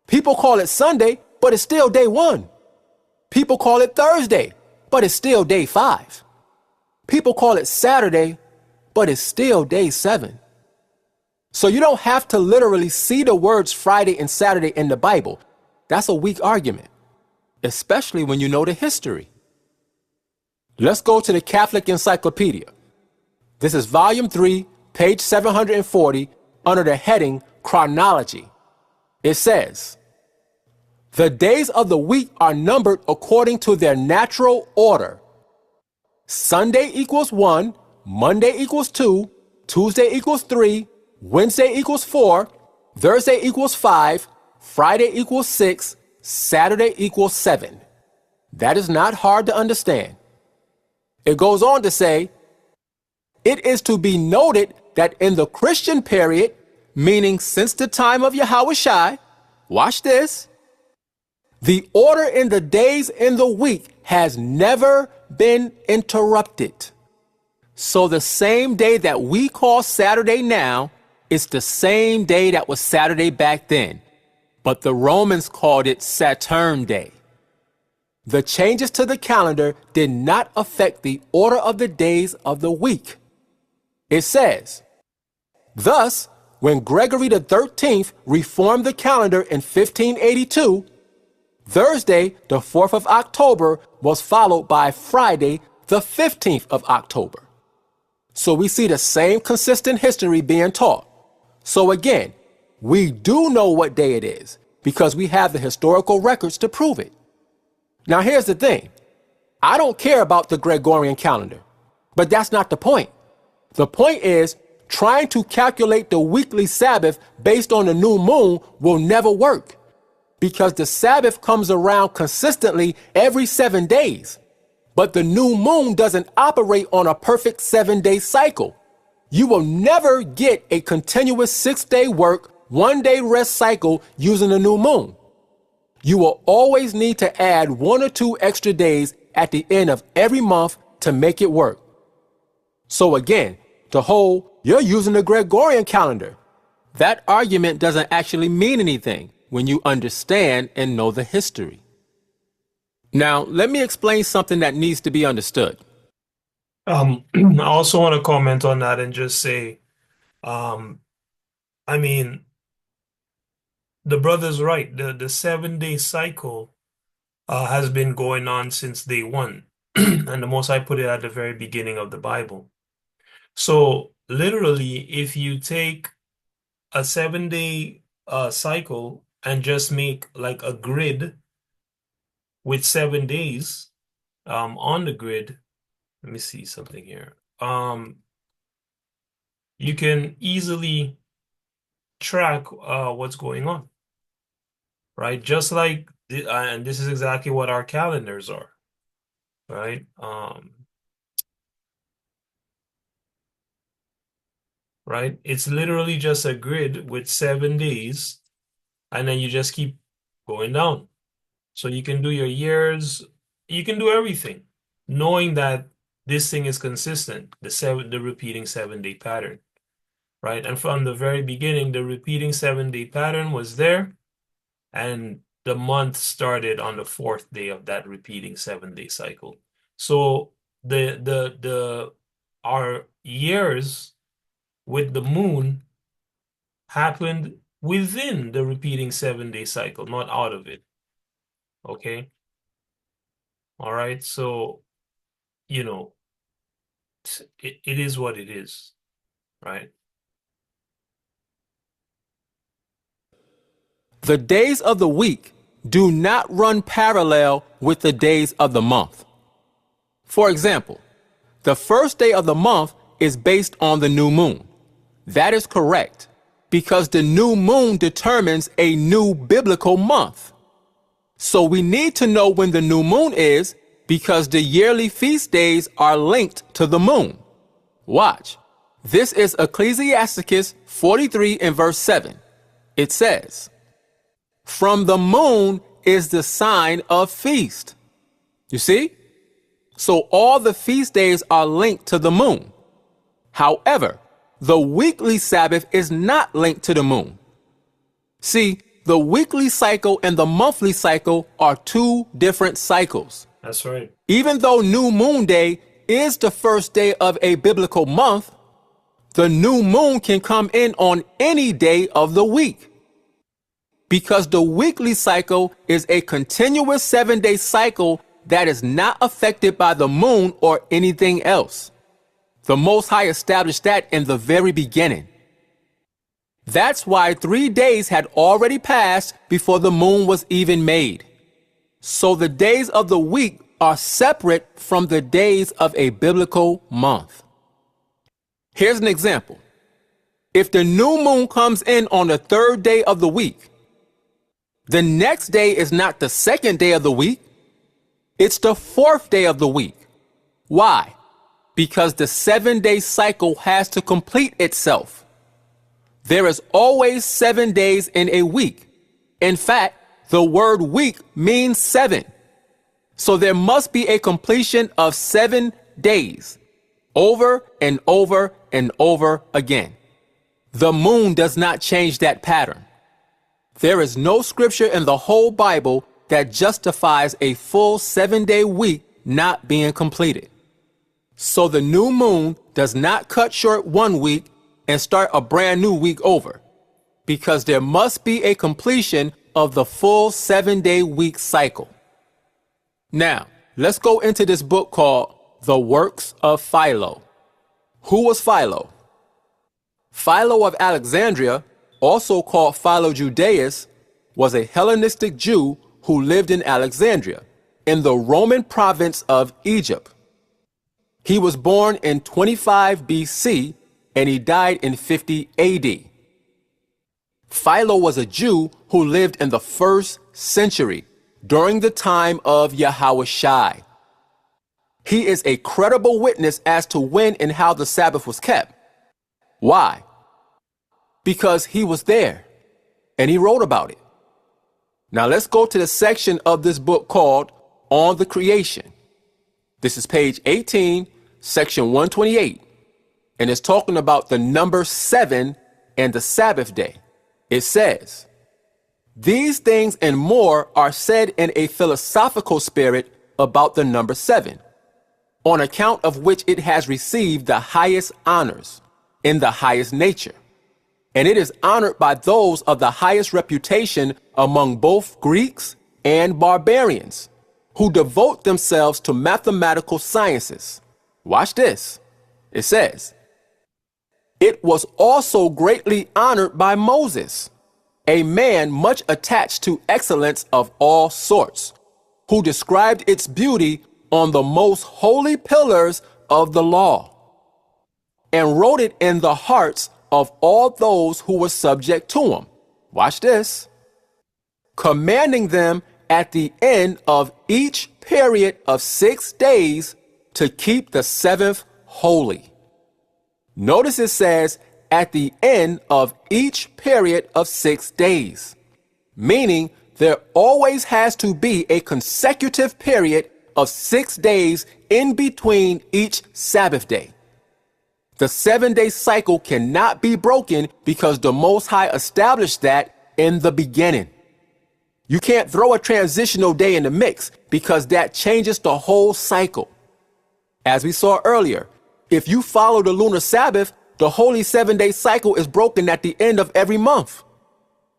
People call it Sunday, but it's still day 1. People call it Thursday, but it's still day 5. People call it Saturday, but it's still day 7. So you don't have to literally see the words Friday and Saturday in the Bible. That's a weak argument, especially when you know the history. Let's go to the Catholic Encyclopedia. This is Volume 3, page 740, under the heading Chronology. It says, "The days of the week are numbered according to their natural order. Sunday equals 1, Monday equals 2, Tuesday equals 3, Wednesday equals 4, Thursday equals 5, Friday equals 6, Saturday equals 7. That is not hard to understand. It goes on to say, "It is to be noted that in the Christian period, meaning since the time of Yahushua, watch this, the order in the days in the week has never been interrupted. So the same day that we call Saturday now is the same day that was Saturday back then, but the Romans called it Saturn Day. The changes to the calendar did not affect the order of the days of the week." It says, "Thus, when Gregory the 13th reformed the calendar in 1582, Thursday, the 4th of October, was followed by Friday, the 15th of October. So we see the same consistent history being taught. So again, we do know what day it is because we have the historical records to prove it. Now here's the thing. I don't care about the Gregorian calendar, but that's not the point. The point is, trying to calculate the weekly Sabbath based on the new moon will never work because the Sabbath comes around consistently every 7 days. But the new moon doesn't operate on a perfect 7-day cycle. You will never get a continuous 6-day work, 1-day rest cycle using the new moon. You will always need to add 1 or 2 extra days at the end of every month to make it work. So again, the whole, "You're using the Gregorian calendar," that argument doesn't actually mean anything when you understand and know the history. Now, let me explain something that needs to be understood. I also want to comment on that and just say, I mean, the brother's right. The 7-day cycle has been going on since day one. And the Most High put it at the very beginning of the Bible. So literally, if you take a 7-day cycle and just make like a grid with 7 days on the grid, let me see something here. You can easily track what's going on, right? Just like, and this is exactly what our calendars are, right? Right? It's literally just a grid with 7 days, and then you just keep going down. So you can do your years, you can do everything, knowing that this thing is consistent, the repeating 7-day pattern, right? And from the very beginning, the repeating 7-day pattern was there, and the month started on the 4th day of that repeating 7-day cycle. So our years with the moon happened within the repeating 7-day cycle, not out of it. Okay. All right. So, you know, it is what it is, right? The days of the week do not run parallel with the days of the month. For example, the first day of the month is based on the new moon. That is correct, because the new moon determines a new biblical month. So we need to know when the new moon is because the yearly feast days are linked to the moon. Watch. This is Ecclesiasticus 43 and verse 7. It says, "From the moon is the sign of feast." You see? So all the feast days are linked to the moon. However, the weekly Sabbath is not linked to the moon. See, the weekly cycle and the monthly cycle are 2 different cycles. That's right. Even though New Moon Day is the first day of a biblical month, the new moon can come in on any day of the week. Because the weekly cycle is a continuous 7-day cycle that is not affected by the moon or anything else. The Most High established that in the very beginning. That's why 3 days had already passed before the moon was even made. So the days of the week are separate from the days of a biblical month. Here's an example. If the new moon comes in on the 3rd day of the week, the next day is not the 2nd day of the week, it's the 4th day of the week. Why? Because the 7-day cycle has to complete itself. There is always 7 days in a week. In fact, the word week means 7. So there must be a completion of 7 days, over and over and over again. The moon does not change that pattern. There is no scripture in the whole Bible that justifies a full 7-day week not being completed. So the new moon does not cut short 1 week and start a brand new week over, because there must be a completion of the full 7-day week cycle. Now, let's go into this book called The Works of Philo. Who was Philo? Philo of Alexandria, also called Philo Judaeus, was a Hellenistic Jew who lived in Alexandria, in the Roman province of Egypt. He was born in 25 BC and he died in 50 AD. Philo was a Jew who lived in the 1st century during the time of Yahushua. He is a credible witness as to when and how the Sabbath was kept. Why? Because he was there and he wrote about it. Now let's go to the section of this book called On the Creation. This is page 18, section 128, and it's talking about the number 7 and the Sabbath day. It says, "These things and more are said in a philosophical spirit about the number 7, on account of which it has received the highest honors in the highest nature. And it is honored by those of the highest reputation among both Greeks and barbarians, who devote themselves to mathematical sciences." Watch this. It says, "It was also greatly honored by Moses, a man much attached to excellence of all sorts, who described its beauty on the most holy pillars of the law, and wrote it in the hearts of all those who were subject to him." Watch this. "Commanding them at the end of each period of 6 days to keep the 7th holy." Notice it says at the end of each period of 6 days, meaning there always has to be a consecutive period of 6 days in between each Sabbath day. The 7-day cycle cannot be broken because the Most High established that in the beginning. You can't throw a transitional day in the mix because that changes the whole cycle. As we saw earlier, if you follow the lunar Sabbath, the holy 7-day cycle is broken at the end of every month.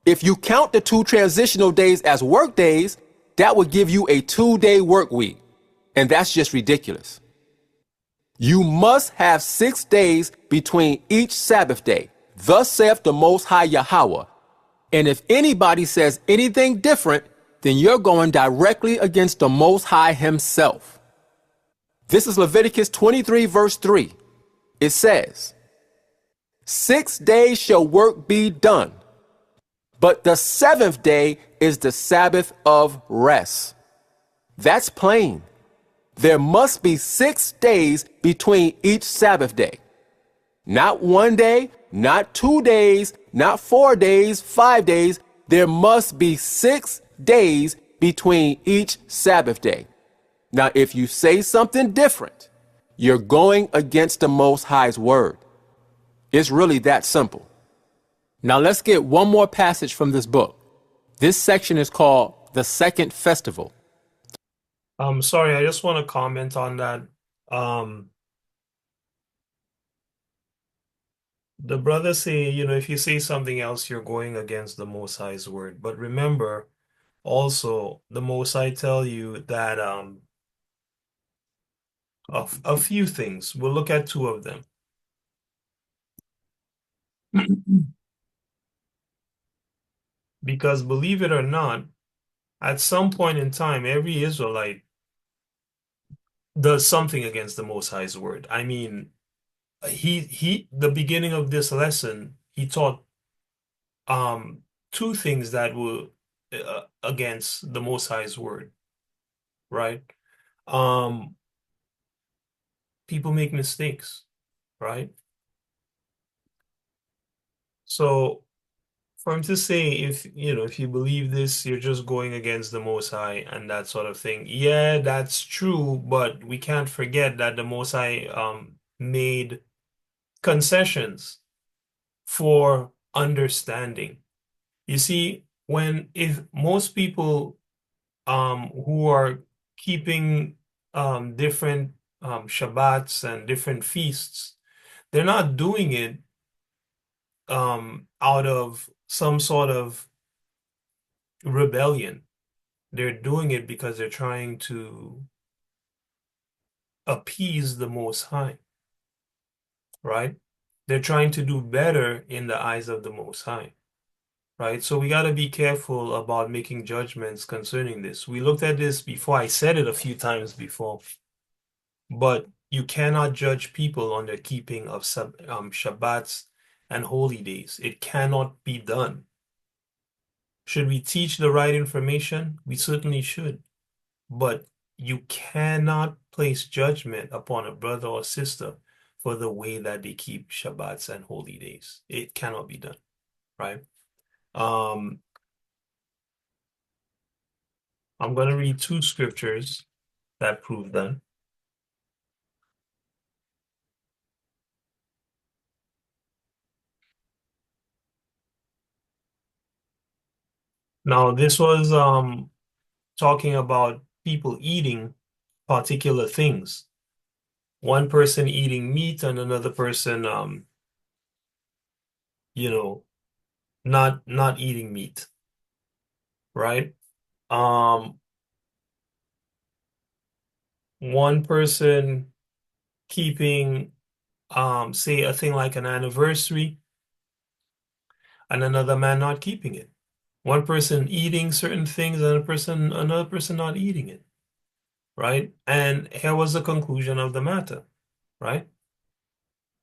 If you count the 2 transitional days as work days, that would give you a 2-day work week. And that's just ridiculous. You must have 6 days between each Sabbath day. Thus saith the Most High Yahweh. And if anybody says anything different, then you're going directly against the Most High himself. This is Leviticus 23 verse 3. It says, "6 days shall work be done, but the 7th day is the Sabbath of rest." That's plain. There must be 6 days between each Sabbath day. Not 1 day, not 2 days, not 4 days, 5 days. There must be 6 days between each Sabbath day. Now, if you say something different, you're going against the Most High's word. It's really that simple. Now, let's get one more passage from this book. This section is called The Second Festival. Sorry, I just want to comment on that. The brother say, if you say something else, you're going against the Most High's word. But remember, also, the Most High tell you that a few things. We'll look at two of them. Because believe it or not, at some point in time, every Israelite does something against the Most High's word. I mean, the beginning of this lesson, he taught two things that were against the Most High's word, right? Um, People make mistakes, right? So for him to say, if you believe this, you're just going against the Most High and that sort of thing. Yeah, that's true, but we can't forget that the Most High made concessions for understanding. You see, if most people who are keeping different Shabbats and different feasts, they're not doing it out of some sort of rebellion. They're doing it because they're trying to appease the Most High, right? They're trying to do better in the eyes of the Most High, right? So we got to be careful about making judgments concerning this. We looked at this before. I said it a few times before, but you cannot judge people on their keeping of Shabbats and holy days. It cannot be done. Should we teach the right information? We certainly should. But you cannot place judgment upon a brother or sister for the way that they keep Shabbats and holy days. It cannot be done, right? I'm going to read two scriptures that prove that. Now, this was talking about people eating particular things. One person eating meat and another person, you know, not eating meat, right? Um, One person keeping, say, a thing like an anniversary, and another man not keeping it. One person eating certain things, and another person not eating it, right? And here was the conclusion of the matter, right?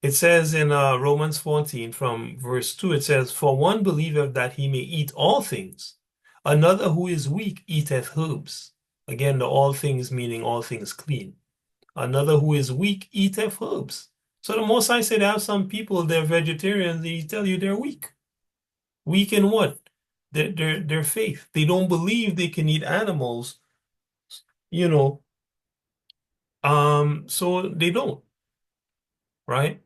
It says in Romans 14 from verse 2, it says, "For one believeth that he may eat all things, another who is weak eateth herbs." Again, the all things meaning all things clean. Another who is weak eateth herbs. So the Most High said, have some people, they're vegetarians, they tell you they're weak. Weak in what? Their faith. They don't believe they can eat animals, you know, so they don't, right?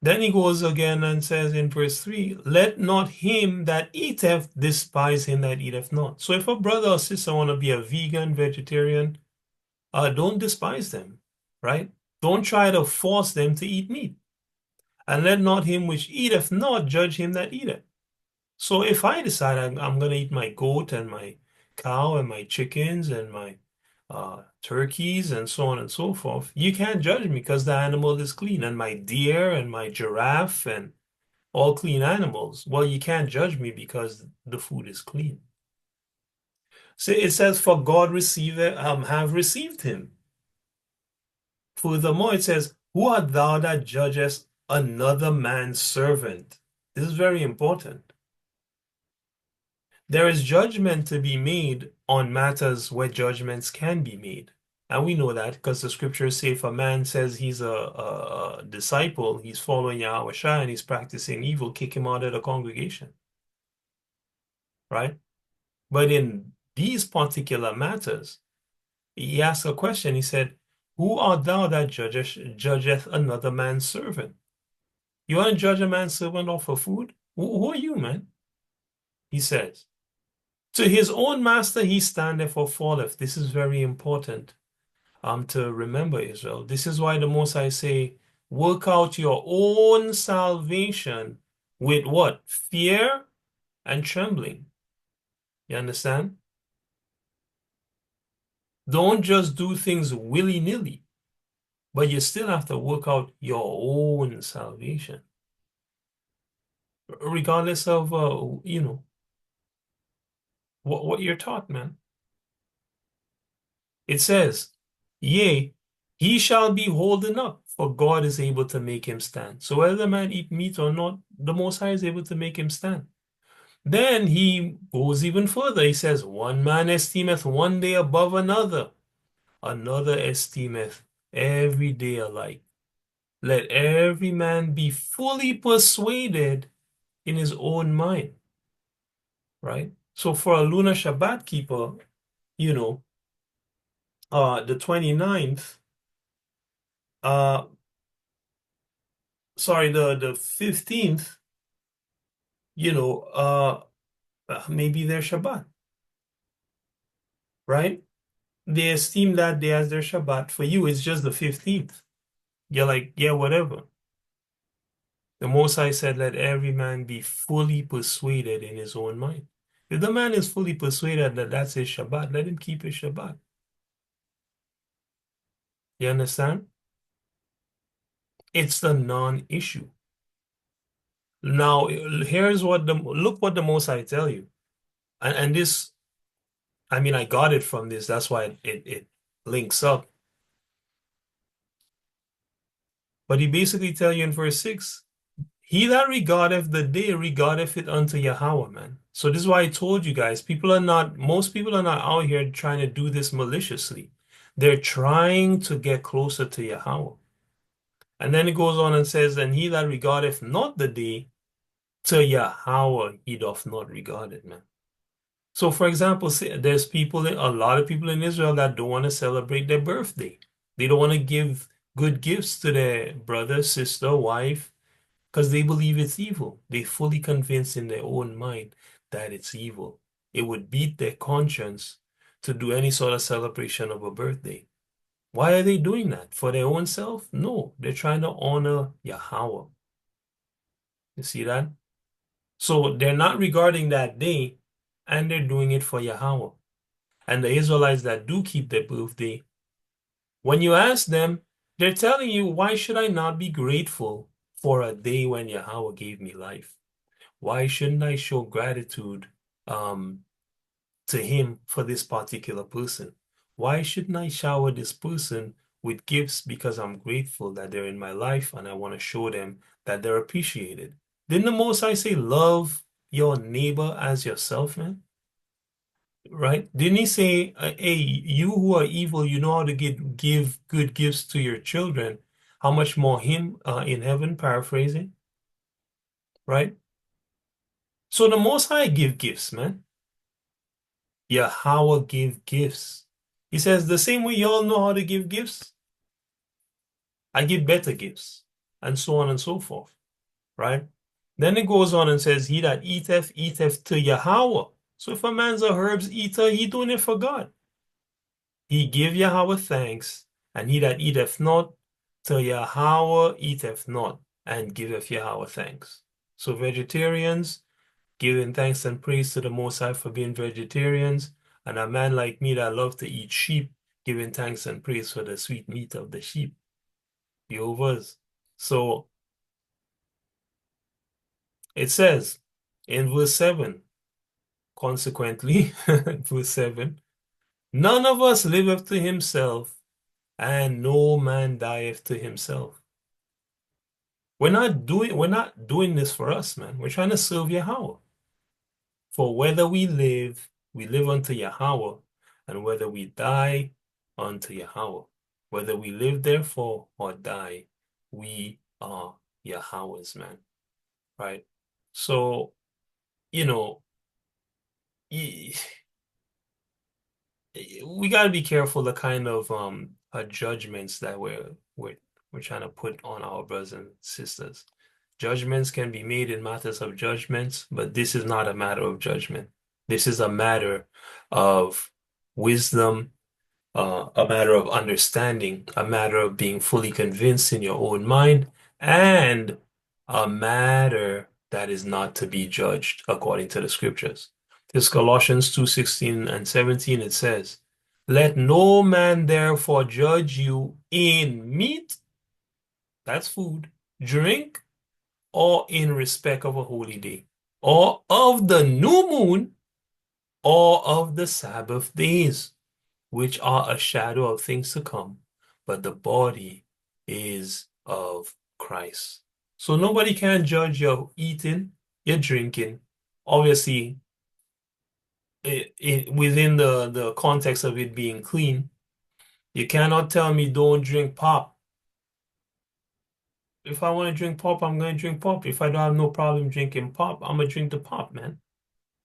Then he goes again and says in verse 3, "Let not him that eateth despise him that eateth not." So if a brother or sister want to be a vegan, vegetarian, don't despise them, right? Don't try to force them to eat meat. And let not him which eateth not judge him that eateth. So if I decide I'm going to eat my goat and my cow and my chickens and my turkeys and so on and so forth, you can't judge me because the animal is clean, and my deer and my giraffe and all clean animals. Well, you can't judge me because the food is clean. So it says, "For God have received him." Furthermore, it says, "Who art thou that judgest another man's servant?" This is very important. There is judgment to be made on matters where judgments can be made. And we know that because the scriptures say if a man says he's a disciple, he's following Yahweh Shai and he's practicing evil, kick him out of the congregation, right? But in these particular matters, he asked a question. He said, "Who art thou that judgeth another man's servant?" You want to judge a man's servant off of food? Who are you, man? He says. To his own master he standeth or falleth. This is very important to remember, Israel. This is why the Most High say, work out your own salvation with what? Fear and trembling. You understand? Don't just do things willy-nilly, but you still have to work out your own salvation, regardless of what you're taught, man. It says, "Yea, he shall be holden up, for God is able to make him stand." So whether the man eat meat or not, the Most High is able to make him stand. Then he goes even further. He says, "One man esteemeth one day above another, another esteemeth every day alike. Let every man be fully persuaded in his own mind." Right? So for a lunar Shabbat keeper, you know, the 29th, uh, sorry, the 15th, you know, maybe their Shabbat, right? They esteem that day as their Shabbat. For you, it's just the 15th. You're like, yeah, whatever. The Most High said, let every man be fully persuaded in his own mind. If the man is fully persuaded that that's his Shabbat, let him keep his Shabbat. You understand? It's the non-issue. Now, here's look what the Most High tell you. And this, I mean, I got it from this. That's why it links up. But he basically tell you in verse 6, he that regardeth the day regardeth it unto Yahweh, man. So this is why I told you guys, most people are not out here trying to do this maliciously. They're trying to get closer to Yahweh. And then it goes on and says, and he that regardeth not the day, to Yahweh he doth not regard it, man. So for example, there's a lot of people in Israel that don't want to celebrate their birthday. They don't want to give good gifts to their brother, sister, wife, because they believe it's evil. They fully convinced in their own mind that it's evil. It would beat their conscience to do any sort of celebration of a birthday. Why are they doing that? For their own self? No, they're trying to honor Yahweh. You see that? So they're not regarding that day, and they're doing it for Yahweh. And the Israelites that do keep their birthday, when you ask them, they're telling you, why should I not be grateful for a day when Yahweh gave me life? Why shouldn't I show gratitude to him for this particular person? Why shouldn't I shower this person with gifts because I'm grateful that they're in my life and I want to show them that they're appreciated? Didn't the Most High say, love your neighbor as yourself, man? Right? Didn't he say, hey, you who are evil, you know how to give good gifts to your children. How much more him in heaven, paraphrasing, right? So the Most High give gifts, man. Yahweh give gifts. He says, the same way y'all know how to give gifts, I give better gifts, and so on and so forth, right? Then it goes on and says, he that eateth, eateth to Yahweh. So if a man's a herbs eater, he doing it for God. He give Yahweh thanks, and he that eateth not, to Yahweh eateth not, and giveth Yahweh thanks. So vegetarians, giving thanks and praise to the Most High for being vegetarians, and a man like me that love to eat sheep, giving thanks and praise for the sweet meat of the sheep. Jehovah's. So it says in verse 7, consequently, verse 7, none of us liveth to himself, and no man dieth to himself. We're not doing this for us, man. We're trying to serve Yahweh. For whether we live unto Yahweh, and whether we die, unto Yahweh. Whether we live therefore or die, we are Yahweh's, man. Right? So, you know, we got to be careful the kind of judgments that we're trying to put on our brothers and sisters. Judgments can be made in matters of judgments, but this is not a matter of judgment. This is a matter of wisdom, a matter of understanding, a matter of being fully convinced in your own mind, and a matter that is not to be judged according to the scriptures. This Colossians 2:16 and 17, it says, Let no man therefore judge you in meat, that's food, drink, or in respect of a holy day, or of the new moon, or of the Sabbath days, which are a shadow of things to come, but the body is of Christ. So nobody can judge your eating, your drinking. Obviously, within the context of it being clean, you cannot tell me don't drink pop. If I want to drink pop, I'm going to drink pop. If I don't have no problem drinking pop, I'm going to drink the pop, man.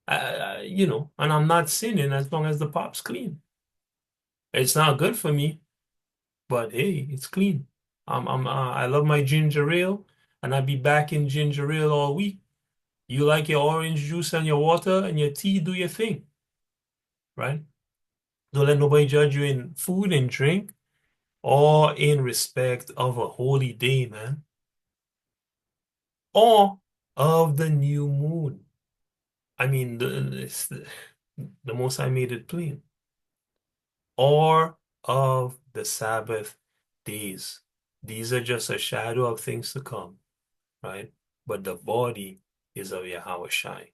And I'm not sinning as long as the pop's clean. It's not good for me, but hey, it's clean. I love my ginger ale, and I'll be back in ginger ale all week. You like your orange juice and your water and your tea, do your thing, right? Don't let nobody judge you in food and drink or in respect of a holy day, man, or of the new moon. I mean, the Most High made it plain. Or of the Sabbath days. These are just a shadow of things to come, right? But the body is of Yahweh Shai,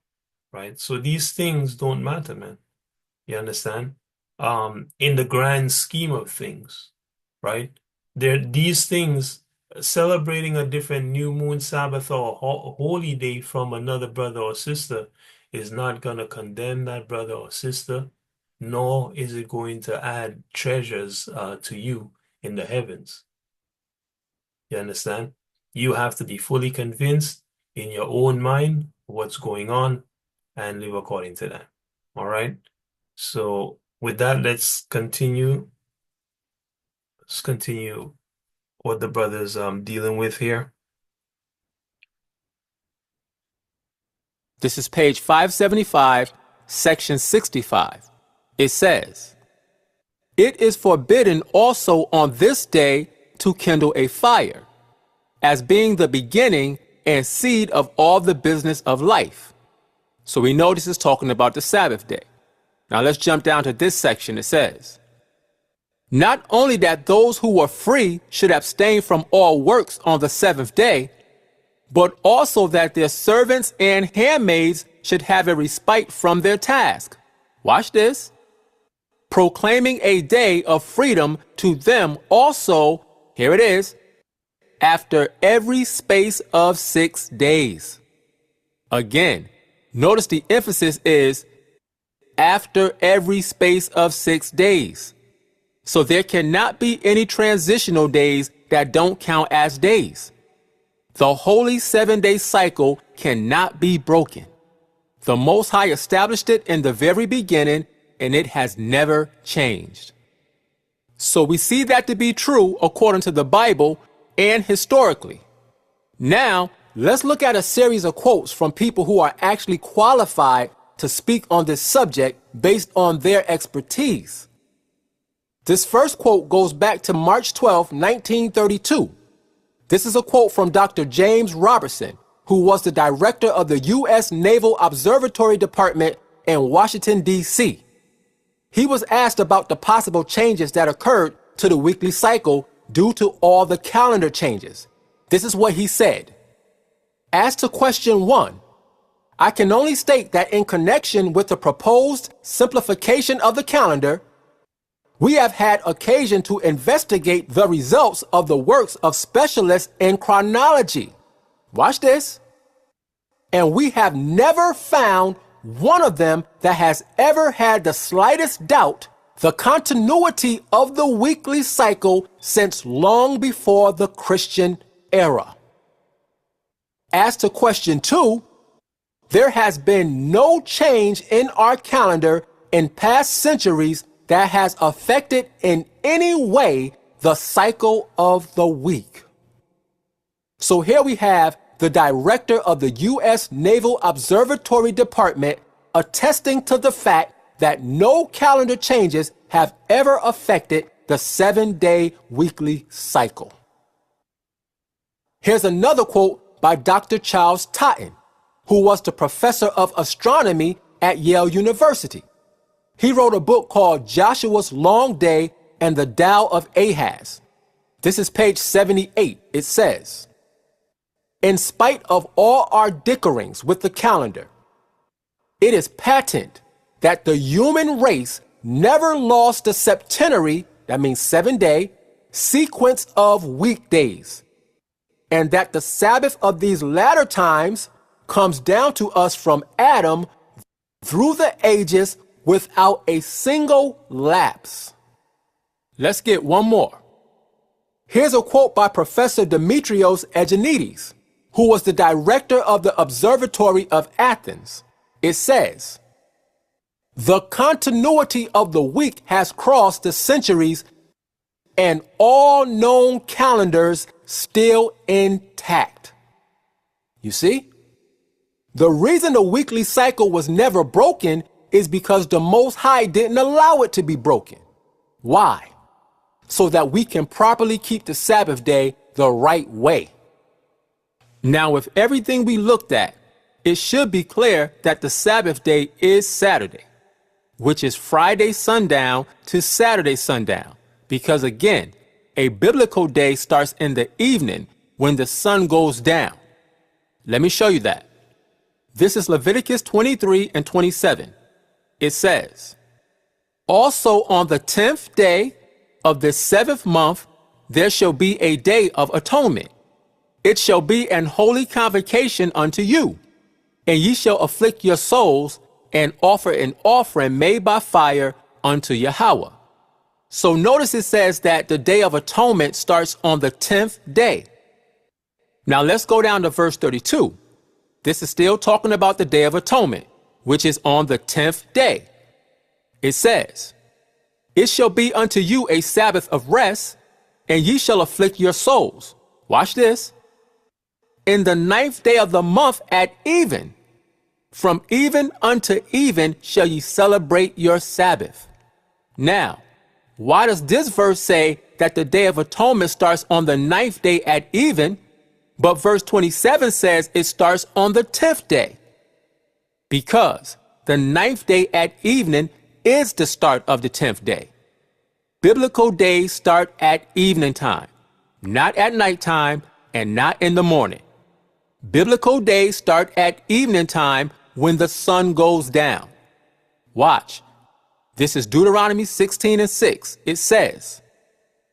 right? So these things don't matter, man. You understand? In the grand scheme of things, right? These things, celebrating a different new moon, Sabbath, or holy day from another brother or sister is not going to condemn that brother or sister, nor is it going to add treasures to you in the heavens. You understand? You have to be fully convinced in your own mind what's going on and live according to that. All right? So with that, let's continue. Let's continue what the brother's dealing with here. This is page 575, section 65. It says, "It is forbidden also on this day to kindle a fire, as being the beginning and seed of all the business of life." So we know this is talking about the Sabbath day. Now let's jump down to this section. It says, "Not only that those who were free should abstain from all works on the seventh day, but also that their servants and handmaids should have a respite from their task." Watch this. "Proclaiming a day of freedom to them also," here it is, "after every space of 6 days." Again, notice the emphasis is after every space of 6 days. So there cannot be any transitional days that don't count as days. The holy 7-day cycle cannot be broken. The Most High established it in the very beginning, and it has never changed. So we see that to be true according to the Bible and historically. Now, let's look at a series of quotes from people who are actually qualified to speak on this subject based on their expertise. This first quote goes back to March 12, 1932. This is a quote from Dr. James Robertson, who was the director of the U.S. Naval Observatory Department in Washington, D.C. He was asked about the possible changes that occurred to the weekly cycle due to all the calendar changes. This is what he said. "As to question 1, I can only state that in connection with the proposed simplification of the calendar, we have had occasion to investigate the results of the works of specialists in chronology." Watch this. "And we have never found one of them that has ever had the slightest doubt the continuity of the weekly cycle since long before the Christian era. As to question 2, there has been no change in our calendar in past centuries that has affected in any way the cycle of the week." So here we have the director of the U.S. Naval Observatory Department attesting to the fact that no calendar changes have ever affected the 7-day weekly cycle. Here's another quote by Dr. Charles Totten, who was the professor of astronomy at Yale University. He wrote a book called Joshua's Long Day and the Tao of Ahaz. This is page 78. It says, in spite of all our dickerings with the calendar, it is patent that the human race never lost the septenary, that means 7-day, sequence of weekdays, and that the Sabbath of these latter times comes down to us from Adam through the ages without a single lapse. Let's get one more. Here's a quote by Professor Demetrios Egenides, who was the director of the Observatory of Athens. It says, the continuity of the week has crossed the centuries and all known calendars still intact. You see? The reason the weekly cycle was never broken is because the Most High didn't allow it to be broken. Why? So that we can properly keep the Sabbath day the right way. Now, with everything we looked at, it should be clear that the Sabbath day is Saturday, which is Friday sundown to Saturday sundown, because again, a biblical day starts in the evening when the sun goes down. Let me show you that. This is Leviticus 23 and 27. It says, also on the 10th day of the 7th month, there shall be a day of atonement. It shall be an holy convocation unto you, and ye shall afflict your souls and offer an offering made by fire unto Yahweh. So notice it says that the Day of Atonement starts on the 10th day. Now let's go down to verse 32. This is still talking about the Day of Atonement, which is on the 10th day. It says, it shall be unto you a Sabbath of rest, and ye shall afflict your souls. Watch this. In the 9th day of the month at even, from even unto even shall ye celebrate your Sabbath. Now, why does this verse say that the Day of Atonement starts on the 9th day at even, but verse 27 says it starts on the 10th day? Because the 9th day at evening is the start of the 10th day. Biblical days start at evening time, not at nighttime and not in the morning. Biblical days start at evening time when the sun goes down. Watch. This is Deuteronomy 16 and 6. It says,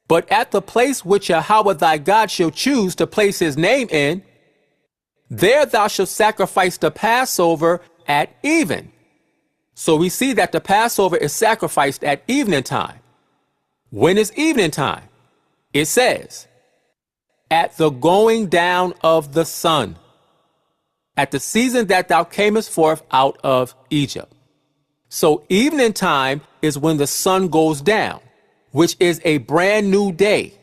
but at the place which Yahweh thy God shall choose to place his name in, there thou shalt sacrifice the Passover at even. So we see that the Passover is sacrificed at evening time. When is evening time? It says, at the going down of the sun, at the season that thou camest forth out of Egypt. So evening time is when the sun goes down, which is a brand new day.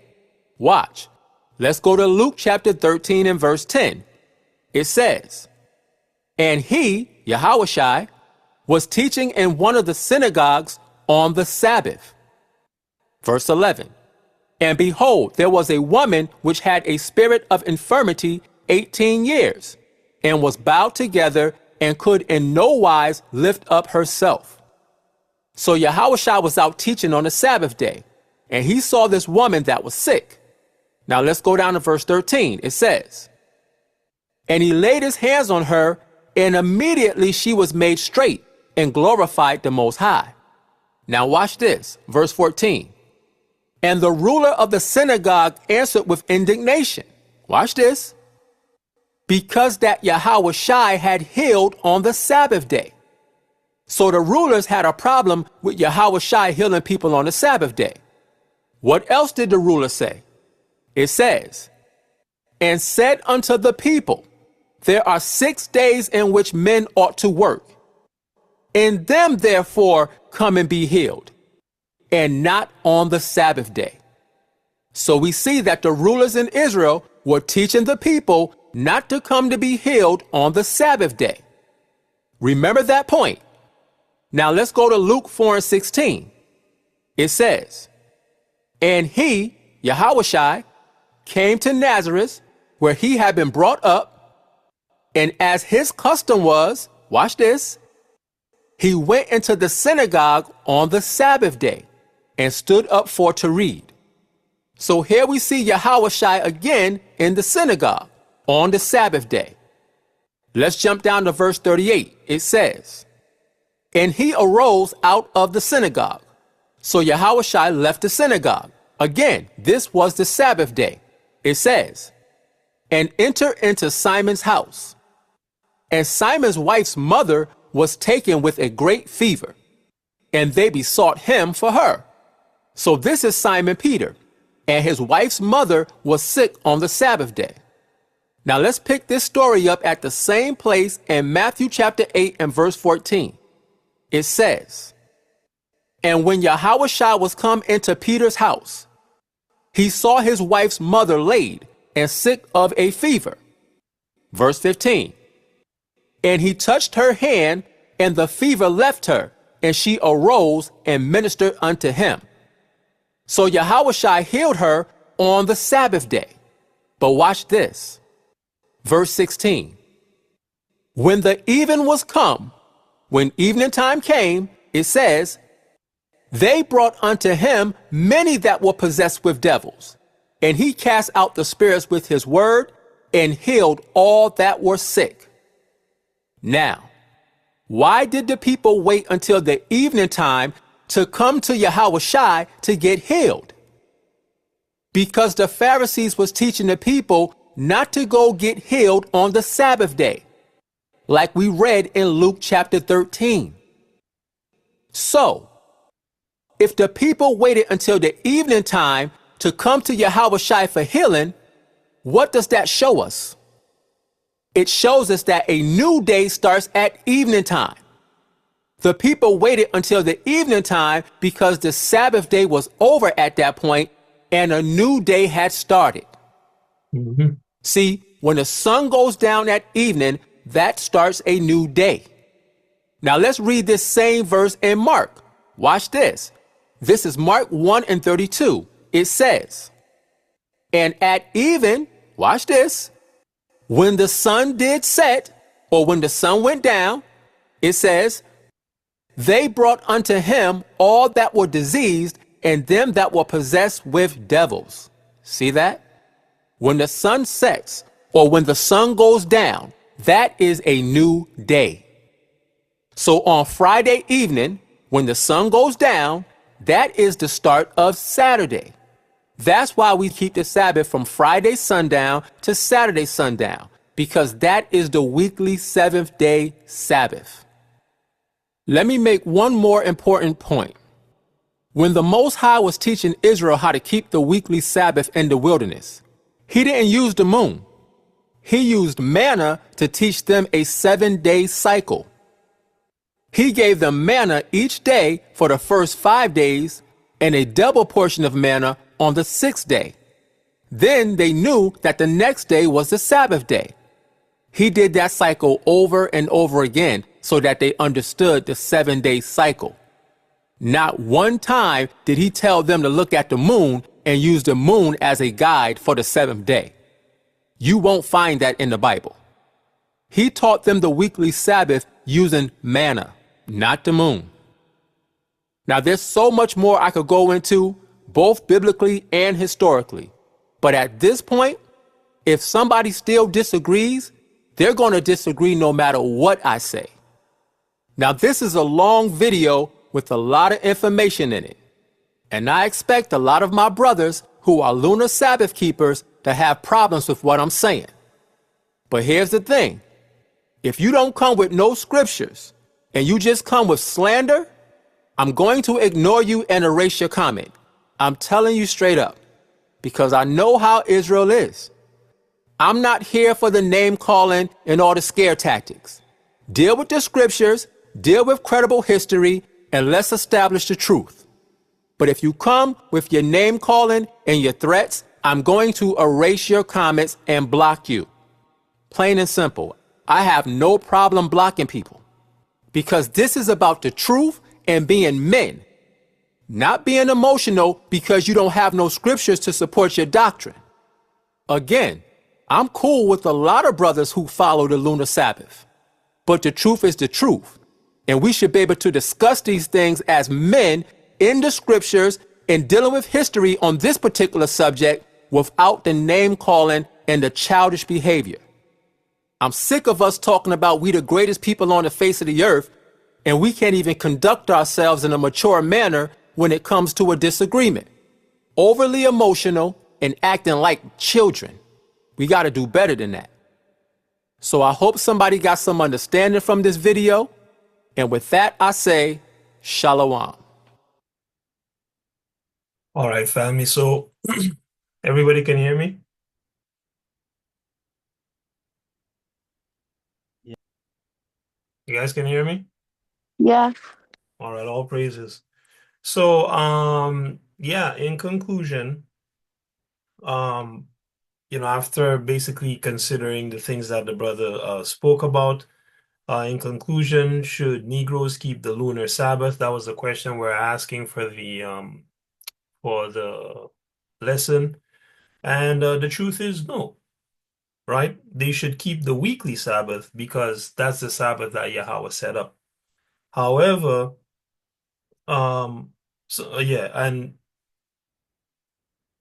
Watch. Let's go to Luke chapter 13 and verse 10. It says, and he, Yahushua, was teaching in one of the synagogues on the Sabbath. Verse 11. And behold, there was a woman which had a spirit of infirmity 18 years, and was bowed together, and could in no wise lift up herself. So Yahushua was out teaching on the Sabbath day, and he saw this woman that was sick. Now let's go down to verse 13. It says, and he laid his hands on her, and immediately she was made straight, and glorified the Most High. Now watch this, verse 14. And the ruler of the synagogue answered with indignation. Watch this. Because that Yahushua had healed on the Sabbath day. So the rulers had a problem with Yahushua healing people on the Sabbath day. What else did the ruler say? It says, and said unto the people, there are 6 days in which men ought to work. In them therefore come and be healed, and not on the Sabbath day. So we see that the rulers in Israel were teaching the people not to come to be healed on the Sabbath day. Remember that point. Now let's go to Luke 4 and 16. It says, and he, Yahushua, came to Nazareth, where he had been brought up, and as his custom was, watch this, he went into the synagogue on the Sabbath day and stood up for to read. So here we see Yahushua again in the synagogue on the Sabbath day. Let's jump down to verse 38. It says, "And he arose out of the synagogue." So Yahushua left the synagogue. Again, this was the Sabbath day. It says, "And entered into Simon's house. And Simon's wife's mother was taken with a great fever, and they besought him for her." So this is Simon Peter, and his wife's mother was sick on the Sabbath day. Now let's pick this story up at the same place in Matthew chapter 8 and verse 14. It says, "And when Yahushua was come into Peter's house, he saw his wife's mother laid and sick of a fever." Verse 15, "And he touched her hand, and the fever left her, and she arose and ministered unto him." So Yahushua healed her on the Sabbath day. But watch this. Verse 16, "When the even was come," when evening time came, it says, "they brought unto him many that were possessed with devils, and he cast out the spirits with his word, and healed all that were sick." Now, why did the people wait until the evening time to come to Yahushua to get healed? Because the Pharisees was teaching the people not to go get healed on the Sabbath day, like we read in Luke chapter 13. So, if the people waited until the evening time to come to Yahushua for healing, what does that show us? It shows us that a new day starts at evening time. The people waited until the evening time because the Sabbath day was over at that point and a new day had started. Mhm. See, when the sun goes down at evening, that starts a new day. Now let's read this same verse in Mark. Watch this. This is Mark 1 and 32. It says, "And at even," watch this, "when the sun did set," or when the sun went down, it says, "they brought unto him all that were diseased and them that were possessed with devils." See that? When the sun sets, or when the sun goes down, that is a new day. So on Friday evening, when the sun goes down, that is the start of Saturday. That's why we keep the Sabbath from Friday sundown to Saturday sundown, because that is the weekly seventh-day Sabbath. Let me make one more important point. When the Most High was teaching Israel how to keep the weekly Sabbath in the wilderness, he didn't use the moon. He used manna to teach them a 7-day cycle. He gave them manna each day for the first 5 days and a double portion of manna on the 6th day. Then they knew that the next day was the Sabbath day. He did that cycle over and over again so that they understood the 7-day cycle. Not one time did he tell them to look at the moon and use the moon as a guide for the 7th day. You won't find that in the Bible. He taught them the weekly Sabbath using manna, not the moon. Now there's so much more I could go into, both biblically and historically. But at this point, if somebody still disagrees, they're going to disagree no matter what I say. Now this is a long video with a lot of information in it. And I expect a lot of my brothers who are Lunar Sabbath keepers to have problems with what I'm saying. But here's the thing. If you don't come with no scriptures and you just come with slander, I'm going to ignore you and erase your comment. I'm telling you straight up, because I know how Israel is. I'm not here for the name calling and all the scare tactics. Deal with the scriptures, deal with credible history, and let's establish the truth. But if you come with your name calling and your threats, I'm going to erase your comments and block you. Plain and simple. I have no problem blocking people, because this is about the truth and being men, not being emotional because you don't have no scriptures to support your doctrine. Again, I'm cool with a lot of brothers who follow the Lunar Sabbath, but the truth is the truth. And we should be able to discuss these things as men in the scriptures and dealing with history on this particular subject without the name calling and the childish behavior. I'm sick of us talking about we the greatest people on the face of the earth, and we can't even conduct ourselves in a mature manner when it comes to a disagreement. Overly emotional and acting like children. We got to do better than that. So I hope somebody got some understanding from this video. And with that, I say, Shalom. All right, family. So everybody can hear me? You guys can hear me? Yeah. All right, all praises. So, yeah, in conclusion, um, after basically considering the things that the brother spoke about, in conclusion, should Negroes keep the lunar Sabbath? That was the question we're asking for the lesson. And the truth is no, right? They should keep the weekly Sabbath because that's the Sabbath that Yahweh set up. However, so yeah, and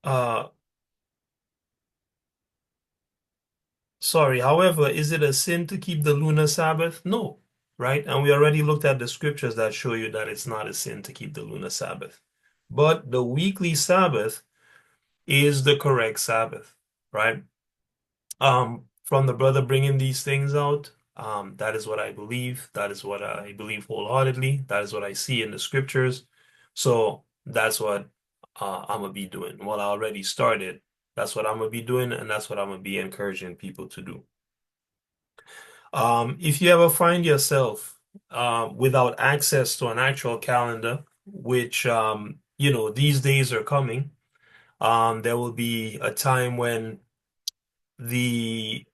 uh sorry, however, is it a sin to keep the lunar Sabbath? No, right? And we already looked at the scriptures that show you that it's not a sin to keep the lunar Sabbath. But the weekly Sabbath is the correct Sabbath, right? From the brother bringing these things out, that is what I believe. That is what I believe wholeheartedly. That is what I see in the scriptures. So that's what I'm gonna be doing. Well, I already started. That's what I'm gonna be doing, and that's what I'm gonna be encouraging people to do. If you ever find yourself without access to an actual calendar, which these days are coming, there will be a time when the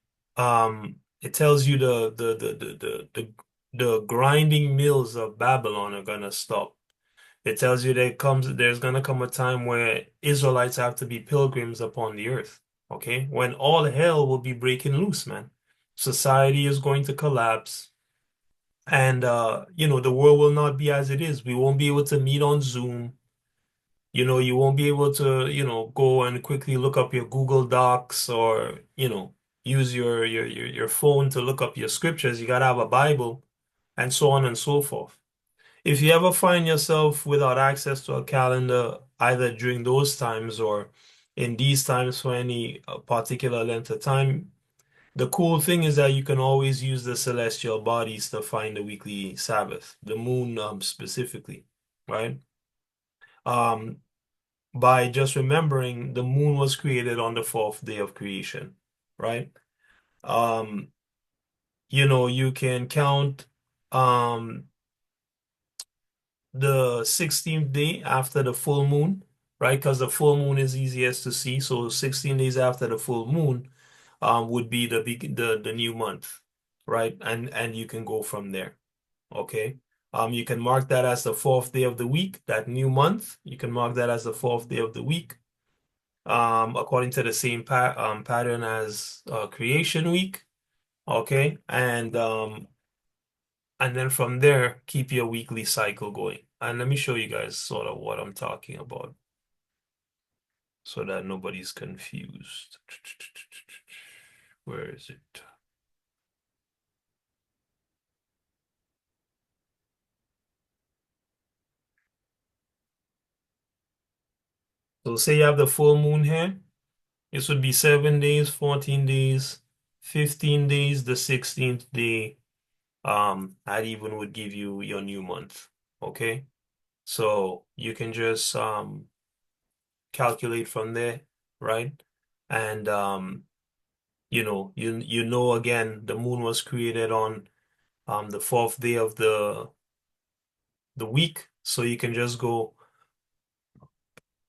it tells you the grinding mills of Babylon are gonna stop. It tells you there's gonna come a time where Israelites have to be pilgrims upon the earth. Okay? When all hell will be breaking loose, man. Society is going to collapse. And the world will not be as it is. We won't be able to meet on Zoom. You won't be able to, go and quickly look up your Google Docs or, use your phone to look up your scriptures. You gotta have a Bible and so on and so forth. If you ever find yourself without access to a calendar, either during those times or in these times for any particular length of time, the cool thing is that you can always use the celestial bodies to find the weekly Sabbath, the moon specifically, right? Um, by just remembering the moon was created on the fourth day of creation, right? Um, you can count um the 16th day after the full moon, right? Because the full moon is easiest to see. So 16 days after the full moon would be the new month, right? And you can go from there. Okay. You can mark that as the fourth day of the week, that new month. You can mark that as the fourth day of the week. According to the same pattern as creation week. Okay. And then from there, keep your weekly cycle going. And let me show you guys sort of what I'm talking about so that nobody's confused. Where is it? So say you have the full moon here. This would be 7 days, 14 days, 15 days, the 16th day. That even would give you your new month. Okay. So you can just calculate from there, right? And you know again the moon was created on the fourth day of the week. So you can just go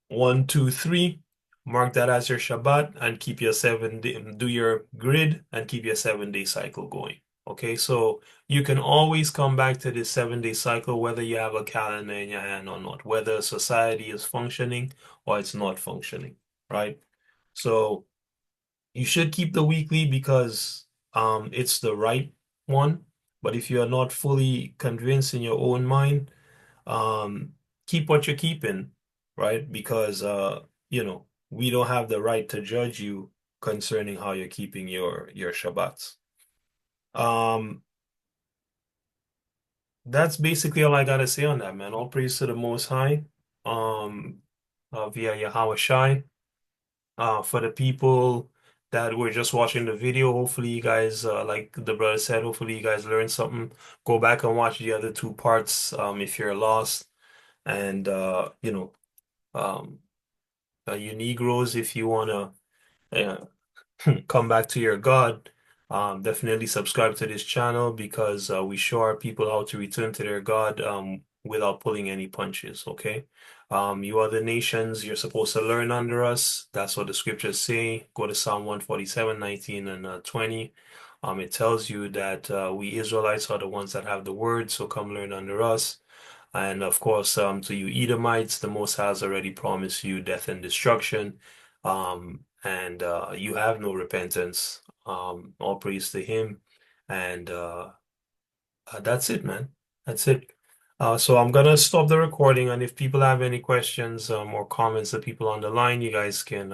1, 2, 3, mark that as your Shabbat and keep your 7 day, do your grid and keep your 7 day cycle going. Okay, so you can always come back to this 7 day cycle, whether you have a calendar in your hand or not, whether society is functioning or it's not functioning, right? So you should keep the weekly because it's the right one. But if you are not fully convinced in your own mind, keep what you're keeping, right? Because we don't have the right to judge you concerning how you're keeping your Shabbats. Um, that's basically all I gotta say on that, man. All praise to the Most High, via Yahweh Shai. For the people that were just watching the video, hopefully you guys, like the brother said, hopefully you guys learned something. Go back and watch the other two parts, if you're lost. And um, you Negroes, if you wanna uh, come back to your God, definitely subscribe to this channel because we show our people how to return to their God without pulling any punches, okay? You other nations, you're supposed to learn under us. That's what the scriptures say. Go to Psalm 147, 19 and 20. It tells you that we Israelites are the ones that have the word, so come learn under us. And of course, to you Edomites, the Most High has already promised you death and destruction, and you have no repentance. All praise to Him, and that's it, man. That's it. So I'm gonna stop the recording, and if people have any questions or comments, the people on the line, you guys can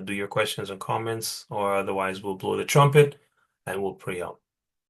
do your questions and comments, or otherwise we'll blow the trumpet and we'll pray out.